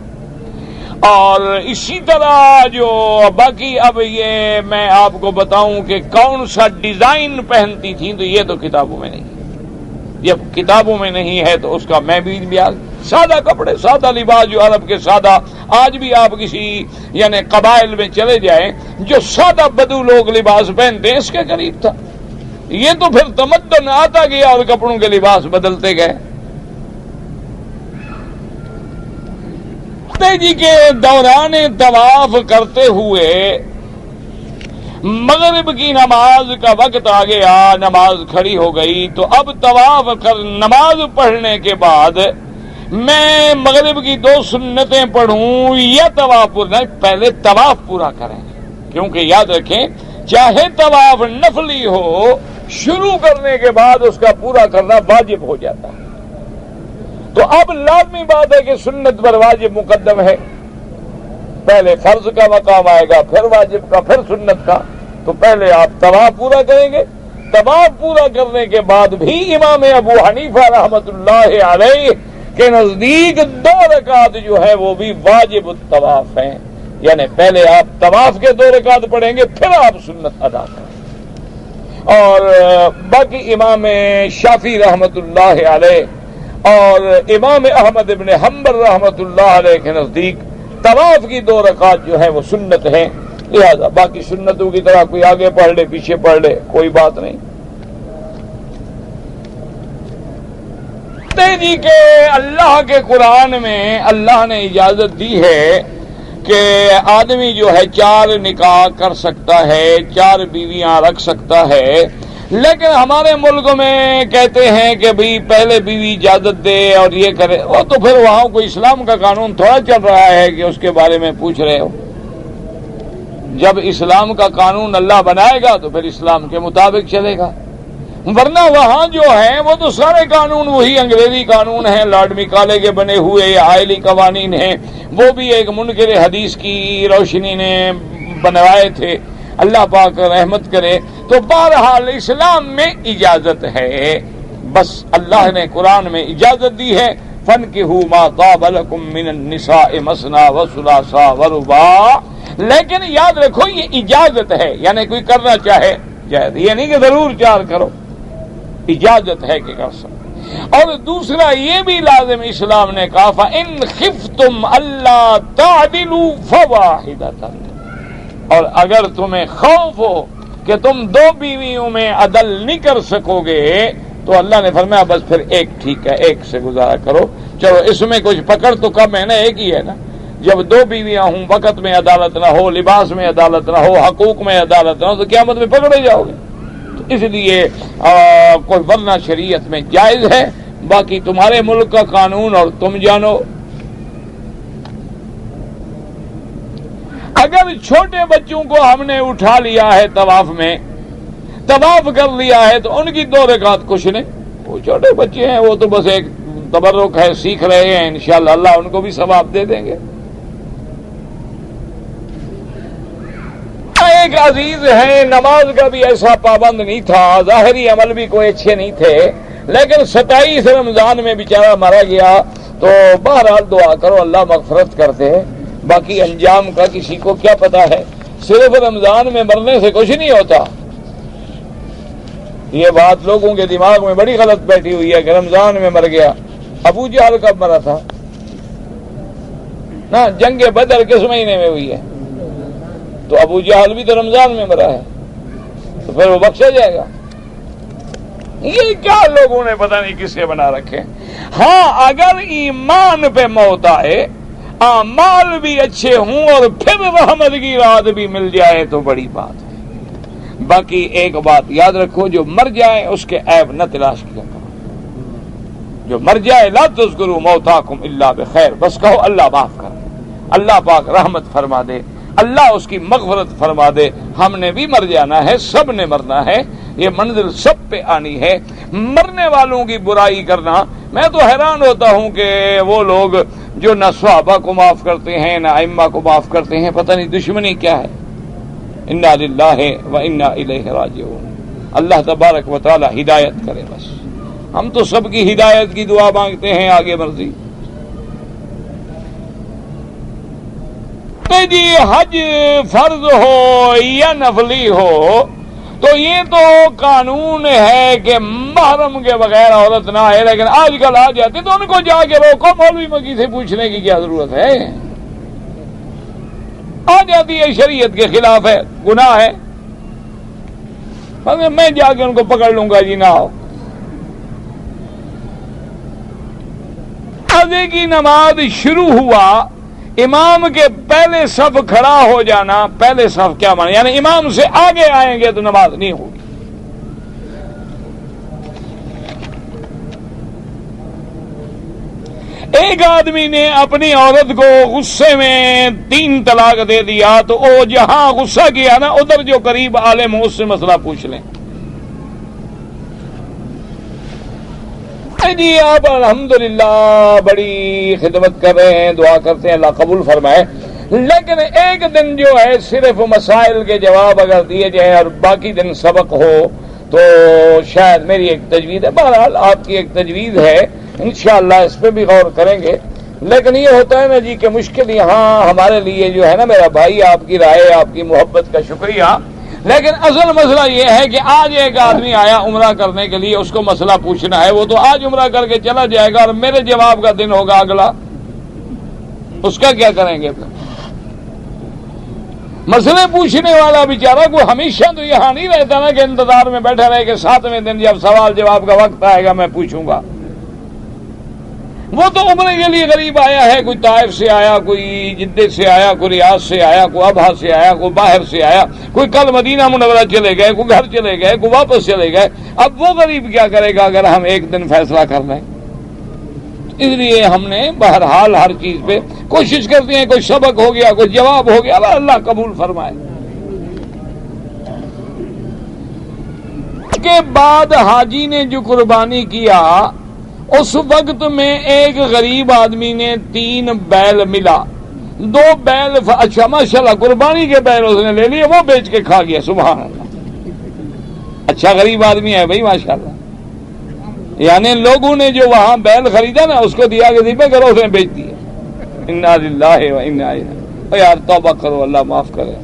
اور اسی طرح جو باقی، اب یہ میں آپ کو بتاؤں کہ کون سا ڈیزائن پہنتی تھی، تو یہ تو کتابوں میں نہیں. جب کتابوں میں نہیں ہے تو اس کا میں بھی سادہ کپڑے، سادہ لباس جو عرب کے سادہ، آج بھی آپ کسی یعنی قبائل میں چلے جائیں جو سادہ بدو لوگ لباس پہنتے ہیں، اس کے قریب تھا. یہ تو پھر تمدن آتا گیا اور کپڑوں کے لباس بدلتے گئے. جی کے دوران طواف کرتے ہوئے مغرب کی نماز کا وقت آ گیا، نماز کھڑی ہو گئی، تو اب طواف کر نماز پڑھنے کے بعد میں مغرب کی 2 سنتیں پڑھوں یا طواف پورا؟ پہلے طواف پورا کریں، کیونکہ یاد رکھیں چاہے طواف نفلی ہو، شروع کرنے کے بعد اس کا پورا کرنا واجب ہو جاتا ہے. تو اب لازمی بات ہے کہ سنت پر واجب مقدم ہے، پہلے فرض کا مقام آئے گا، پھر واجب کا، پھر سنت کا. تو پہلے آپ طواف پورا کریں گے. طواف پورا کرنے کے بعد بھی امام ابو حنیفہ رحمۃ اللہ علیہ کے نزدیک 2 رکعت جو ہے وہ بھی واجب الطواف ہیں، یعنی پہلے آپ طواف کے 2 رکعت پڑھیں گے، پھر آپ سنت ادا کریں. اور باقی امام شافعی رحمۃ اللہ علیہ اور امام احمد ابن حنبل رحمۃ اللہ علیہ کے نزدیک طواف کی 2 رکعت جو ہے وہ سنت ہیں، لہذا باقی سنتوں کی طرح کوئی آگے پڑھ لے پیچھے پڑھ لے کوئی بات نہیں. جی کہ اللہ کے قرآن میں اللہ نے اجازت دی ہے کہ آدمی جو ہے 4 نکاح کر سکتا ہے، 4 بیویاں رکھ سکتا ہے، لیکن ہمارے ملک میں کہتے ہیں کہ بھئی پہلے بیوی اجازت دے اور یہ کرے. وہ تو پھر وہاں کوئی اسلام کا قانون تھوڑا چل رہا ہے کہ اس کے بارے میں پوچھ رہے ہو. جب اسلام کا قانون اللہ بنائے گا تو پھر اسلام کے مطابق چلے گا، ورنہ وہاں جو ہیں وہ تو سارے قانون وہی انگریزی قانون ہیں، لارڈ میکالے کے بنے ہوئے یا آئلی قوانین ہیں، وہ بھی ایک منکر حدیث کی روشنی نے بنوائے تھے، اللہ پاک رحمت کرے. تو بہرحال اسلام میں اجازت ہے، بس اللہ نے قرآن میں اجازت دی ہے، فَانْكِحُوا مَا طَابَ لَكُم مِّنَ النِّسَاءِ مَثْنَىٰ وَثُلَاثَ وَرُبَاعَ. لیکن یاد رکھو یہ اجازت ہے، یعنی کوئی کرنا چاہے جائز، یہ نہیں کہ ضرور 4 کرو، اجازت ہے کہ کر سکتے. اور دوسرا یہ بھی لازم اسلام نے کہا فَإِنْ خِفْتُمْ أَلَّا تَعْدِلُوا فَوَاحِدَةً. اور اگر تمہیں خوف ہو کہ تم 2 بیویوں میں عدل نہیں کر سکو گے تو اللہ نے فرمایا بس پھر ایک ٹھیک ہے، ایک سے گزارا کرو. چلو اس میں کچھ پکڑ تو کم ہے نا، ایک ہی ہے نا. جب 2 بیویاں ہوں، وقت میں عدالت نہ ہو، لباس میں عدالت نہ ہو، حقوق میں عدالت نہ ہو، تو قیامت میں پکڑے جاؤ گے. تو اس لیے کوئی ورنہ شریعت میں جائز ہے، باقی تمہارے ملک کا قانون اور تم جانو. اگر چھوٹے بچوں کو ہم نے اٹھا لیا ہے طواف میں، طواف کر لیا ہے، تو ان کی 2 رکعت کچھ نہیں. وہ چھوٹے بچے ہیں، وہ تو بس ایک تبرک ہے، سیکھ رہے ہیں، انشاءاللہ اللہ ان کو بھی ثواب دے دیں گے. ایک عزیز ہے، نماز کا بھی ایسا پابند نہیں تھا، ظاہری عمل بھی کوئی اچھے نہیں تھے، لیکن 27 رمضان میں بیچارہ مارا گیا. تو بہرحال دعا کرو اللہ مغفرت کر دے، باقی انجام کا کسی کو کیا پتا ہے. صرف رمضان میں مرنے سے کچھ نہیں ہوتا. یہ بات لوگوں کے دماغ میں بڑی غلط بیٹھی ہوئی ہے کہ رمضان میں مر گیا. ابو جہل کب مرا تھا نا؟ جنگ بدر کس مہینے میں ہوئی ہے؟ تو ابو جہل بھی تو رمضان میں مرا ہے، تو پھر وہ بخشا جائے گا. یہ کیا لوگوں نے پتہ نہیں کس سے بنا رکھے. ہاں اگر ایمان پہ موت آئے، اعمال بھی اچھے ہوں اور پھر رحمت کی رات بھی مل جائے تو بڑی بات ہے. باقی ایک بات یاد رکھو، جو مر جائے اس کے عیب نہ تلاش کیا کرو، جو مر جائے لا تذکروا موتاکم الا بخیر، بس کہو اللہ معاف کر، اللہ پاک رحمت فرما دے، اللہ اس کی مغفرت فرما دے۔ ہم نے بھی مر جانا ہے، سب نے مرنا ہے، یہ منزل سب پہ آنی ہے۔ مرنے والوں کی برائی کرنا، میں تو حیران ہوتا ہوں کہ وہ لوگ جو نہ صحابہ کو معاف کرتے ہیں نہ ائمہ کو معاف کرتے ہیں، پتہ نہیں دشمنی کیا ہے۔ انا للہ و انا الیہ راجعون۔ اللہ تبارک و تعالی ہدایت کرے، بس ہم تو سب کی ہدایت کی دعا مانگتے ہیں، آگے مرضی۔ جی حج فرض ہو یا نفلی ہو تو یہ تو قانون ہے کہ محرم کے بغیر عورت نہ آئے، لیکن آج کل آ جاتے تو ان کو جا کے روکو، مولوی مکی سے پوچھنے کی کیا ضرورت ہے؟ آ جاتی ہے، شریعت کے خلاف ہے، گناہ ہے، مگر میں جا کے ان کو پکڑ لوں گا جی نہ آؤ۔ اذان کی نماز شروع ہوا، امام کے پہلے صف کھڑا ہو جانا، پہلے صف کیا مانا؟ یعنی امام سے آگے آئیں گے تو نماز نہیں ہوگی۔ ایک آدمی نے اپنی عورت کو غصے میں 3 طلاق دے دیا تو وہ جہاں غصہ کیا نا، ادھر جو قریب عالم ہو اس سے مسئلہ پوچھ لیں۔ جی آپ الحمدللہ بڑی خدمت کر رہے ہیں، دعا کرتے ہیں اللہ قبول فرمائے، لیکن ایک دن جو ہے صرف مسائل کے جواب اگر دیے جائیں اور باقی دن سبق ہو تو شاید میری ایک تجویز ہے، بہرحال آپ کی ایک تجویز ہے، انشاءاللہ اس پہ بھی غور کریں گے۔ لیکن یہ ہوتا ہے نا جی کہ مشکل یہاں ہمارے لیے جو ہے نا میرا بھائی، آپ کی رائے، آپ کی محبت کا شکریہ، لیکن اصل مسئلہ یہ ہے کہ آج ایک آدمی آیا عمرہ کرنے کے لیے، اس کو مسئلہ پوچھنا ہے، وہ تو آج عمرہ کر کے چلا جائے گا اور میرے جواب کا دن ہوگا اگلا، اس کا کیا کریں گے پھر؟ مسئلے پوچھنے والا بیچارہ کو ہمیشہ تو یہاں نہیں رہتا نا کہ انتظار میں بیٹھا رہے کہ 7ویں دن جب سوال جواب کا وقت آئے گا میں پوچھوں گا۔ وہ تو عمرے کے لیے غریب آیا ہے، کوئی طائف سے آیا، کوئی جدہ سے آیا، کوئی ریاض سے آیا، کوئی ابہا سے آیا، کوئی باہر سے آیا، کوئی کل مدینہ منورہ چلے گئے، کوئی گھر چلے گئے، کوئی واپس چلے گئے۔ اب وہ غریب کیا کرے گا اگر ہم ایک دن فیصلہ کر لیں؟ اس لیے ہم نے بہرحال ہر چیز پہ کوشش کرتے ہیں، کوئی سبق ہو گیا، کوئی جواب ہو گیا، اللہ قبول فرمائے۔ کے بعد حاجی نے جو قربانی کیا، اس وقت میں ایک غریب آدمی نے 3 بیل ملا، 2 بیل اچھا ماشاءاللہ قربانی کے بیل اس نے لے لیے، وہ بیچ کے کھا گیا، سبحان اللہ، اچھا غریب آدمی ہے بھائی ماشاءاللہ۔ یعنی لوگوں نے جو وہاں بیل خریدا نا اس کو دیا کہ ذبح کرو، اس نے بیچ دیا۔ انا للہ و انا الیہ، یار توبہ کرو، اللہ معاف کرے۔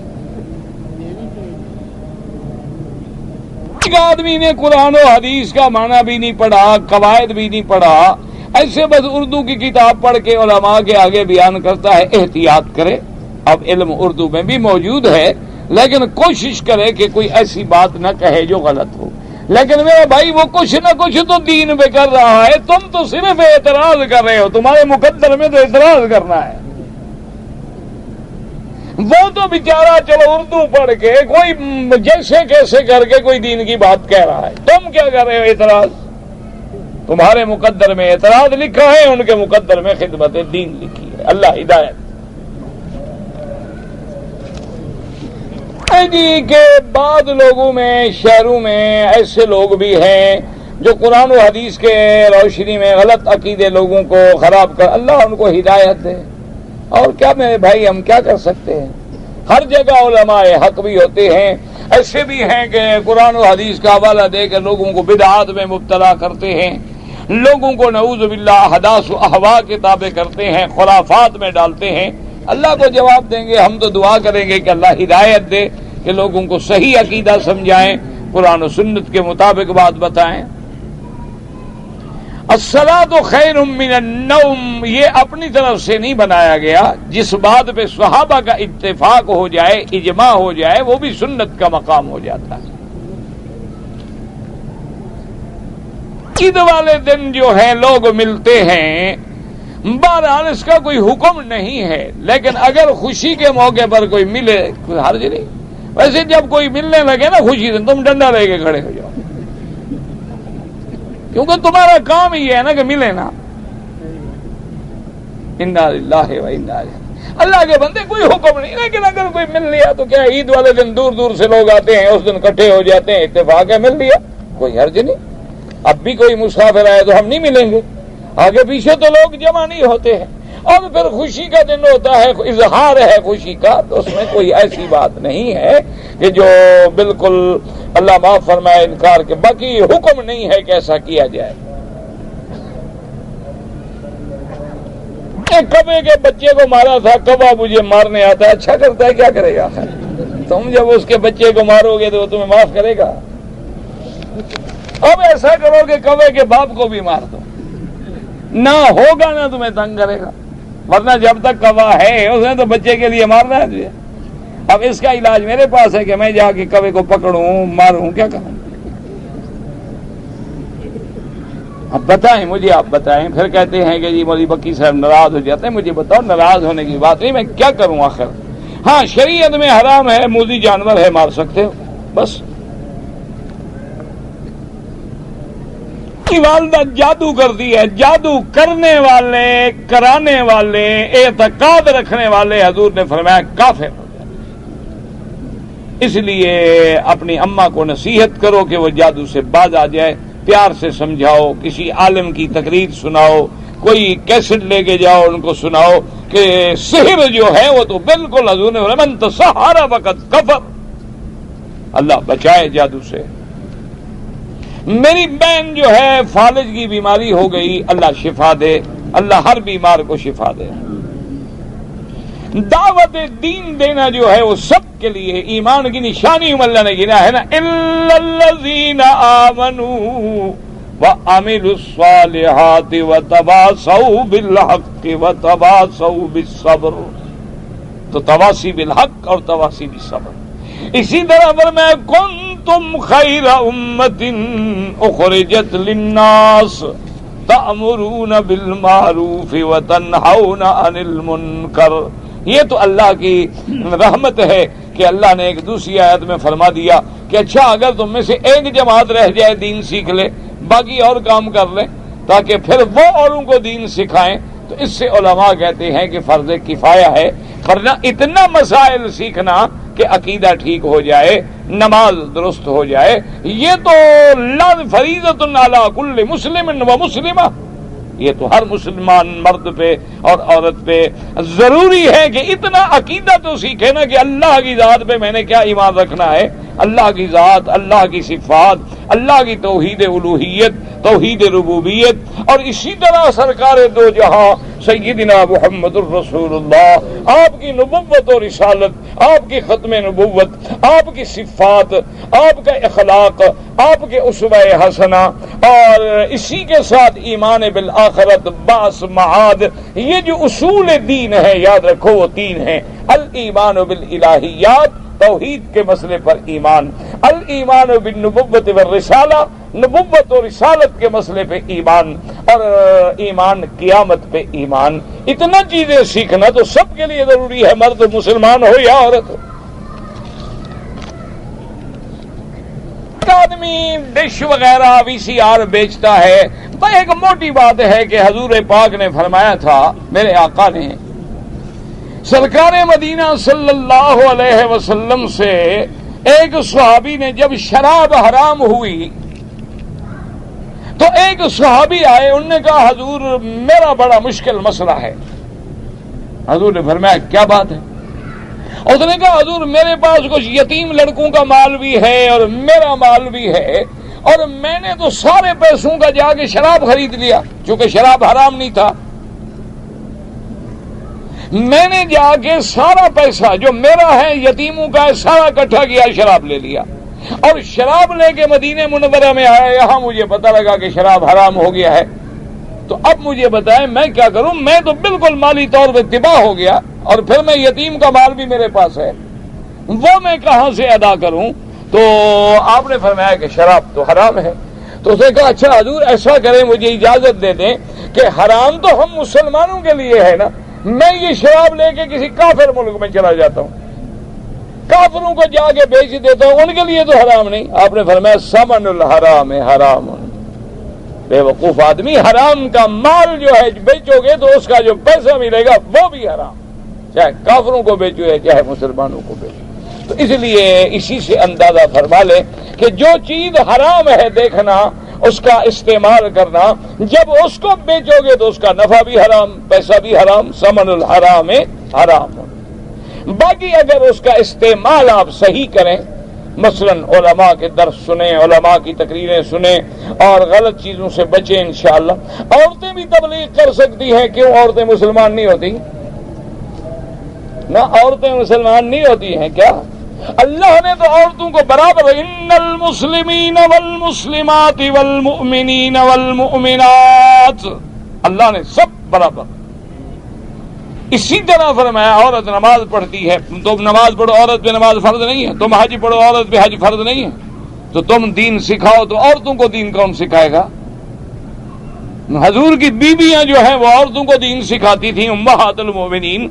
ایک آدمی نے قرآن و حدیث کا معنی بھی نہیں پڑھا، قواعد بھی نہیں پڑھا، ایسے بس اردو کی کتاب پڑھ کے علماء کے آگے بیان کرتا ہے۔ احتیاط کرے، اب علم اردو میں بھی موجود ہے، لیکن کوشش کرے کہ کوئی ایسی بات نہ کہے جو غلط ہو۔ لیکن میرا بھائی وہ کچھ نہ کچھ تو دین پہ کر رہا ہے، تم تو صرف اعتراض کر رہے ہو، تمہارے مقدر میں تو اعتراض کرنا ہے۔ وہ تو بیچارہ چلو اردو پڑھ کے کوئی جیسے کیسے کر کے کوئی دین کی بات کہہ رہا ہے، تم کیا کر رہے ہو اعتراض؟ تمہارے مقدر میں اعتراض لکھا ہے، ان کے مقدر میں خدمت دین لکھی ہے، اللہ ہدایت۔ جی کے بعد لوگوں میں، شہروں میں ایسے لوگ بھی ہیں جو قرآن و حدیث کے روشنی میں غلط عقیدے لوگوں کو خراب کر، اللہ ان کو ہدایت دے۔ اور کیا میرے بھائی ہم کیا کر سکتے ہیں؟ ہر جگہ علماء حق بھی ہوتے ہیں، ایسے بھی ہیں کہ قرآن و حدیث کا حوالہ دے کر لوگوں کو بدعات میں مبتلا کرتے ہیں، لوگوں کو نعوذ باللہ حداث و احوا کے تابع کرتے ہیں، خرافات میں ڈالتے ہیں۔ اللہ کو جواب دیں گے، ہم تو دعا کریں گے کہ اللہ ہدایت دے، کہ لوگوں کو صحیح عقیدہ سمجھائیں، قرآن و سنت کے مطابق بات بتائیں۔ الصلاۃ خیر من النوم، یہ اپنی طرف سے نہیں بنایا گیا، جس بات پہ صحابہ کا اتفاق ہو جائے، اجماع ہو جائے، وہ بھی سنت کا مقام ہو جاتا ہے۔ عید والے دن جو ہے لوگ ملتے ہیں، بہرحال اس کا کوئی حکم نہیں ہے، لیکن اگر خوشی کے موقع پر کوئی ملے کوئی حرج نہیں۔ ویسے جب کوئی ملنے لگے نا خوشی سے تم ڈنڈا لے کے کھڑے ہو جاؤ، کیونکہ تمہارا کام ہی ہے نا کہ ملے نا. انا للہ و انا الیہ. اللہ کے بندے کوئی حکم نہیں، لیکن اگر کوئی مل لیا تو کیا عید والے دن دور دور سے لوگ آتے ہیں، اس دن اکٹھے ہو جاتے ہیں، اتفاق ہے مل لیا، کوئی حرج نہیں. اب بھی کوئی مسافر آئے تو ہم نہیں ملیں گے، آگے پیچھے تو لوگ جمع نہیں ہوتے ہیں. اور پھر خوشی کا دن ہوتا ہے، اظہار ہے خوشی کا، تو اس میں کوئی ایسی بات نہیں ہے کہ جو بالکل اللہ معاف فرمائے انکار کے. باقی حکم نہیں ہے کہ ایسا کیا جائے. کبے کے بچے کو مارا تھا، کبا مجھے مارنے آتا ہے. اچھا کرتا ہے، کیا کرے گا؟ تم جب اس کے بچے کو مارو گے تو وہ تمہیں معاف کرے گا؟ اب ایسا کرو کہ کبے کے باپ کو بھی مار دو، نہ ہوگا نہ تمہیں تنگ کرے گا. ورنہ جب تک کوا ہے اس نے تو بچے کے لیے مارنا ہے تجھے. اب اس کا علاج میرے پاس ہے کہ میں جا کے کبے کو پکڑوں ماروں، کیا کروں؟ اب بتائیں مجھے، آپ بتائیں. پھر کہتے ہیں کہ جی مولوی بکی صاحب ناراض ہو جاتے ہیں. مجھے بتاؤ، ناراض ہونے کی بات نہیں، میں کیا کروں آخر؟ ہاں شریعت میں حرام ہے، موذی جانور ہے، مار سکتے ہو بس. کی والدہ جادو کرتی ہے، جادو کرنے والے، کرانے والے، اعتقاد رکھنے والے حضور نے فرمایا کافر ہو جاتے. اس لیے اپنی اماں کو نصیحت کرو کہ وہ جادو سے باز آ جائے، پیار سے سمجھاؤ، کسی عالم کی تقریر سناؤ، کوئی کیسٹ لے کے جاؤ ان کو سناؤ کہ سحر جو ہے وہ تو بالکل حضور نے من تسحر وقد کفر. اللہ بچائے جادو سے. میری بہن جو ہے فالج کی بیماری ہو گئی، اللہ شفا دے، اللہ ہر بیمار کو شفا دے. دعوت دین دینا جو ہے وہ سب کے لیے ایمان کی نشانی اللہ نے گنا ہے نا. الا الذین آمنوا وعملوا الصالحات وتواصوا بالحق وتواصوا بالصبر. تو تواصی بالحق اور تواصی بالصبر. اسی طرح فرمایا کنتم خیر امت اخرجت للناس تأمرون بالمعروف وتنہون عن المنکر. یہ تو اللہ کی رحمت ہے کہ اللہ نے ایک دوسری آیت میں فرما دیا کہ اچھا اگر تم میں سے ایک جماعت رہ جائے دین سیکھ لے، باقی اور کام کر لیں تاکہ پھر وہ اوروں کو دین سکھائیں، تو اس سے علماء کہتے ہیں کہ فرض کفایہ ہے. ورنہ اتنا مسائل سیکھنا کہ عقیدہ ٹھیک ہو جائے، نماز درست ہو جائے، یہ تو فریضۃ علی کل مسلم و مسلمہ، یہ تو ہر مسلمان مرد پہ اور عورت پہ ضروری ہے کہ اتنا عقیدہ تو سیکھے نا کہ اللہ کی ذات پہ میں نے کیا ایمان رکھنا ہے. اللہ کی ذات، اللہ کی صفات، اللہ کی توحید الوہیت، توحید ربوبیت، اور اسی طرح سرکار دو جہاں سیدنا محمد الرسول اللہ، آپ کی نبوت و رسالت، آپ کی ختم نبوت، آپ کی صفات، آپ کا اخلاق، آپ کے اسوہ حسنہ، اور اسی کے ساتھ ایمان بالآخرت، بعث، معاد. یہ جو اصول دین ہے یاد رکھو وہ تین ہیں: الایمان بالالہیات، توحید کے مسئلے پر ایمان، الایمان بالنبوت والرسالہ، نبوت و رسالت کے مسئلے پہ ایمان، اور ایمان قیامت پہ ایمان. اتنا چیزیں سیکھنا تو سب کے لیے ضروری ہے، مرد مسلمان ہو یا عورت ہو. آدمی ڈش وغیرہ VCR بیچتا ہے، تو ایک موٹی بات ہے کہ حضور پاک نے فرمایا تھا، میرے آقا نے، سرکار مدینہ صلی اللہ علیہ وسلم سے ایک صحابی نے جب شراب حرام ہوئی تو ایک صحابی آئے، انہوں نے کہا حضور میرا بڑا مشکل مسئلہ ہے. حضور نے فرمایا کیا بات ہے؟ اس نے کہا حضور میرے پاس کچھ یتیم لڑکوں کا مال بھی ہے اور میرا مال بھی ہے، اور میں نے تو سارے پیسوں کا جا کے شراب خرید لیا، چونکہ شراب حرام نہیں تھا. میں نے جا کے سارا پیسہ جو میرا ہے یتیموں کا ہے سارا اکٹھا کیا، شراب لے لیا، اور شراب لے کے مدینہ منورہ میں آیا. یہاں مجھے پتہ لگا کہ شراب حرام ہو گیا ہے. تو اب مجھے بتائیں میں کیا کروں؟ میں تو بالکل مالی طور پہ تباہ ہو گیا، اور پھر میں یتیم کا مال بھی میرے پاس ہے، وہ میں کہاں سے ادا کروں؟ تو آپ نے فرمایا کہ شراب تو حرام ہے. تو اس نے کہا اچھا حضور ایسا کریں، مجھے اجازت دے دیں کہ حرام تو ہم مسلمانوں کے لیے ہے نا، میں یہ شراب لے کے کسی کافر ملک میں چلا جاتا ہوں. کافروں کو جا کے بیچ دیتا ہوں، ان کے لیے تو حرام نہیں. آپ نے فرمایا ثمن الحرام حرام. بے وقوف آدمی، حرام کا مال جو ہے بیچو گے تو اس کا جو پیسہ ملے گا وہ بھی حرام، چاہے کافروں کو بیچو یا چاہے مسلمانوں کو بیچو. تو اس لیے اسی سے اندازہ فرما لے کہ جو چیز حرام ہے دیکھنا، اس کا استعمال کرنا، جب اس کو بیچو گے تو اس کا نفع بھی حرام، پیسہ بھی حرام. ثمن الحرام حرام. باقی اگر اس کا استعمال آپ صحیح کریں، مثلا علماء کے درس سنیں، علماء کی تقریریں سنیں اور غلط چیزوں سے بچیں انشاءاللہ. عورتیں بھی تبلیغ کر سکتی ہیں، کیوں عورتیں مسلمان نہیں ہوتی؟ نہ عورتیں مسلمان نہیں ہوتی ہیں کیا؟ اللہ نے تو عورتوں کو برابر، ان المسلمین والمسلمات والمؤمنین والمؤمنات، اللہ نے سب برابر. اسی طرح فرمایا عورت نماز پڑھتی ہے، تم نماز پڑھو، عورت پہ نماز فرض نہیں ہے. تم حج پڑھو، عورت پہ حج فرض نہیں ہے. تو تم دین سکھاؤ تو عورتوں کو دین کون سکھائے گا؟ حضور کی بیویاں جو ہیں وہ عورتوں کو دین سکھاتی تھیں، امہات المومنین.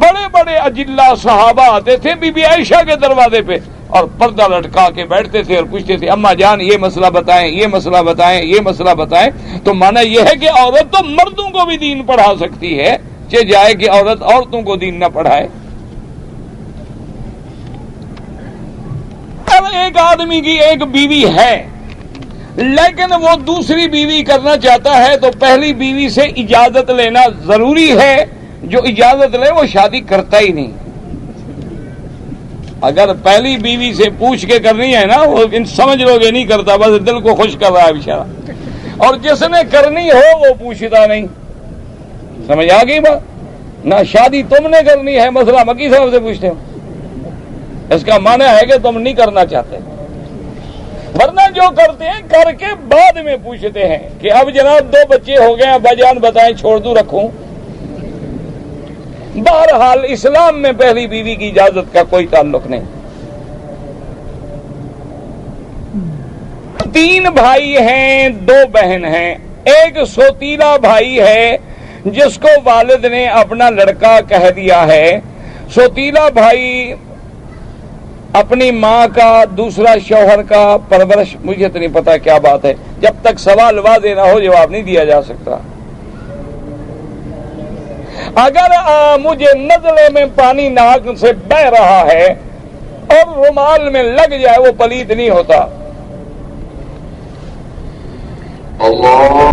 بڑے بڑے اجلا صحابہ آتے تھے بی بی عائشہ کے دروازے پہ اور پردہ لٹکا کے بیٹھتے تھے اور پوچھتے تھے اماں جان یہ مسئلہ بتائیں، یہ مسئلہ بتائیں، یہ مسئلہ بتائیں. تو مانا یہ ہے کہ عورت تو مردوں کو بھی دین پڑھا سکتی ہے، کہ جائے کہ عورت عورتوں کو دین نہ پڑھائے. اب ایک آدمی کی ایک بیوی ہے لیکن وہ دوسری بیوی کرنا چاہتا ہے تو پہلی بیوی سے اجازت لینا ضروری ہے. جو اجازت لے وہ شادی کرتا ہی نہیں. اگر پہلی بیوی سے پوچھ کے کرنی ہے نا، وہ سمجھ لو گے نہیں کرتا، بس دل کو خوش کر رہا ہے بیچارہ. اور جس نے کرنی ہو وہ پوچھتا نہیں. سمجھ آ گئی بات؟ نہ شادی تم نے کرنی ہے، مسئلہ مکی صاحب سے پوچھتے ہو. اس کا معنی ہے کہ تم نہیں کرنا چاہتے. ورنہ جو کرتے ہیں کر کے بعد میں پوچھتے ہیں کہ اب جناب 2 بچے ہو گئے، ابا جان بتائیں چھوڑ دوں رکھوں. بہرحال اسلام میں پہلی بیوی کی اجازت کا کوئی تعلق نہیں. 3 بھائی ہیں، 2 بہن ہیں. ایک سوتیلا بھائی ہے جس کو والد نے اپنا لڑکا کہہ دیا ہے. سوتیلا بھائی اپنی ماں کا، دوسرا شوہر کا پرورش، مجھے تو نہیں پتا کیا بات ہے، جب تک سوال واضح نہ ہو جواب نہیں دیا جا سکتا. اگر مجھے نزلے میں پانی ناک سے بہ رہا ہے اور رومال میں لگ جائے وہ پلید نہیں ہوتا. اللہ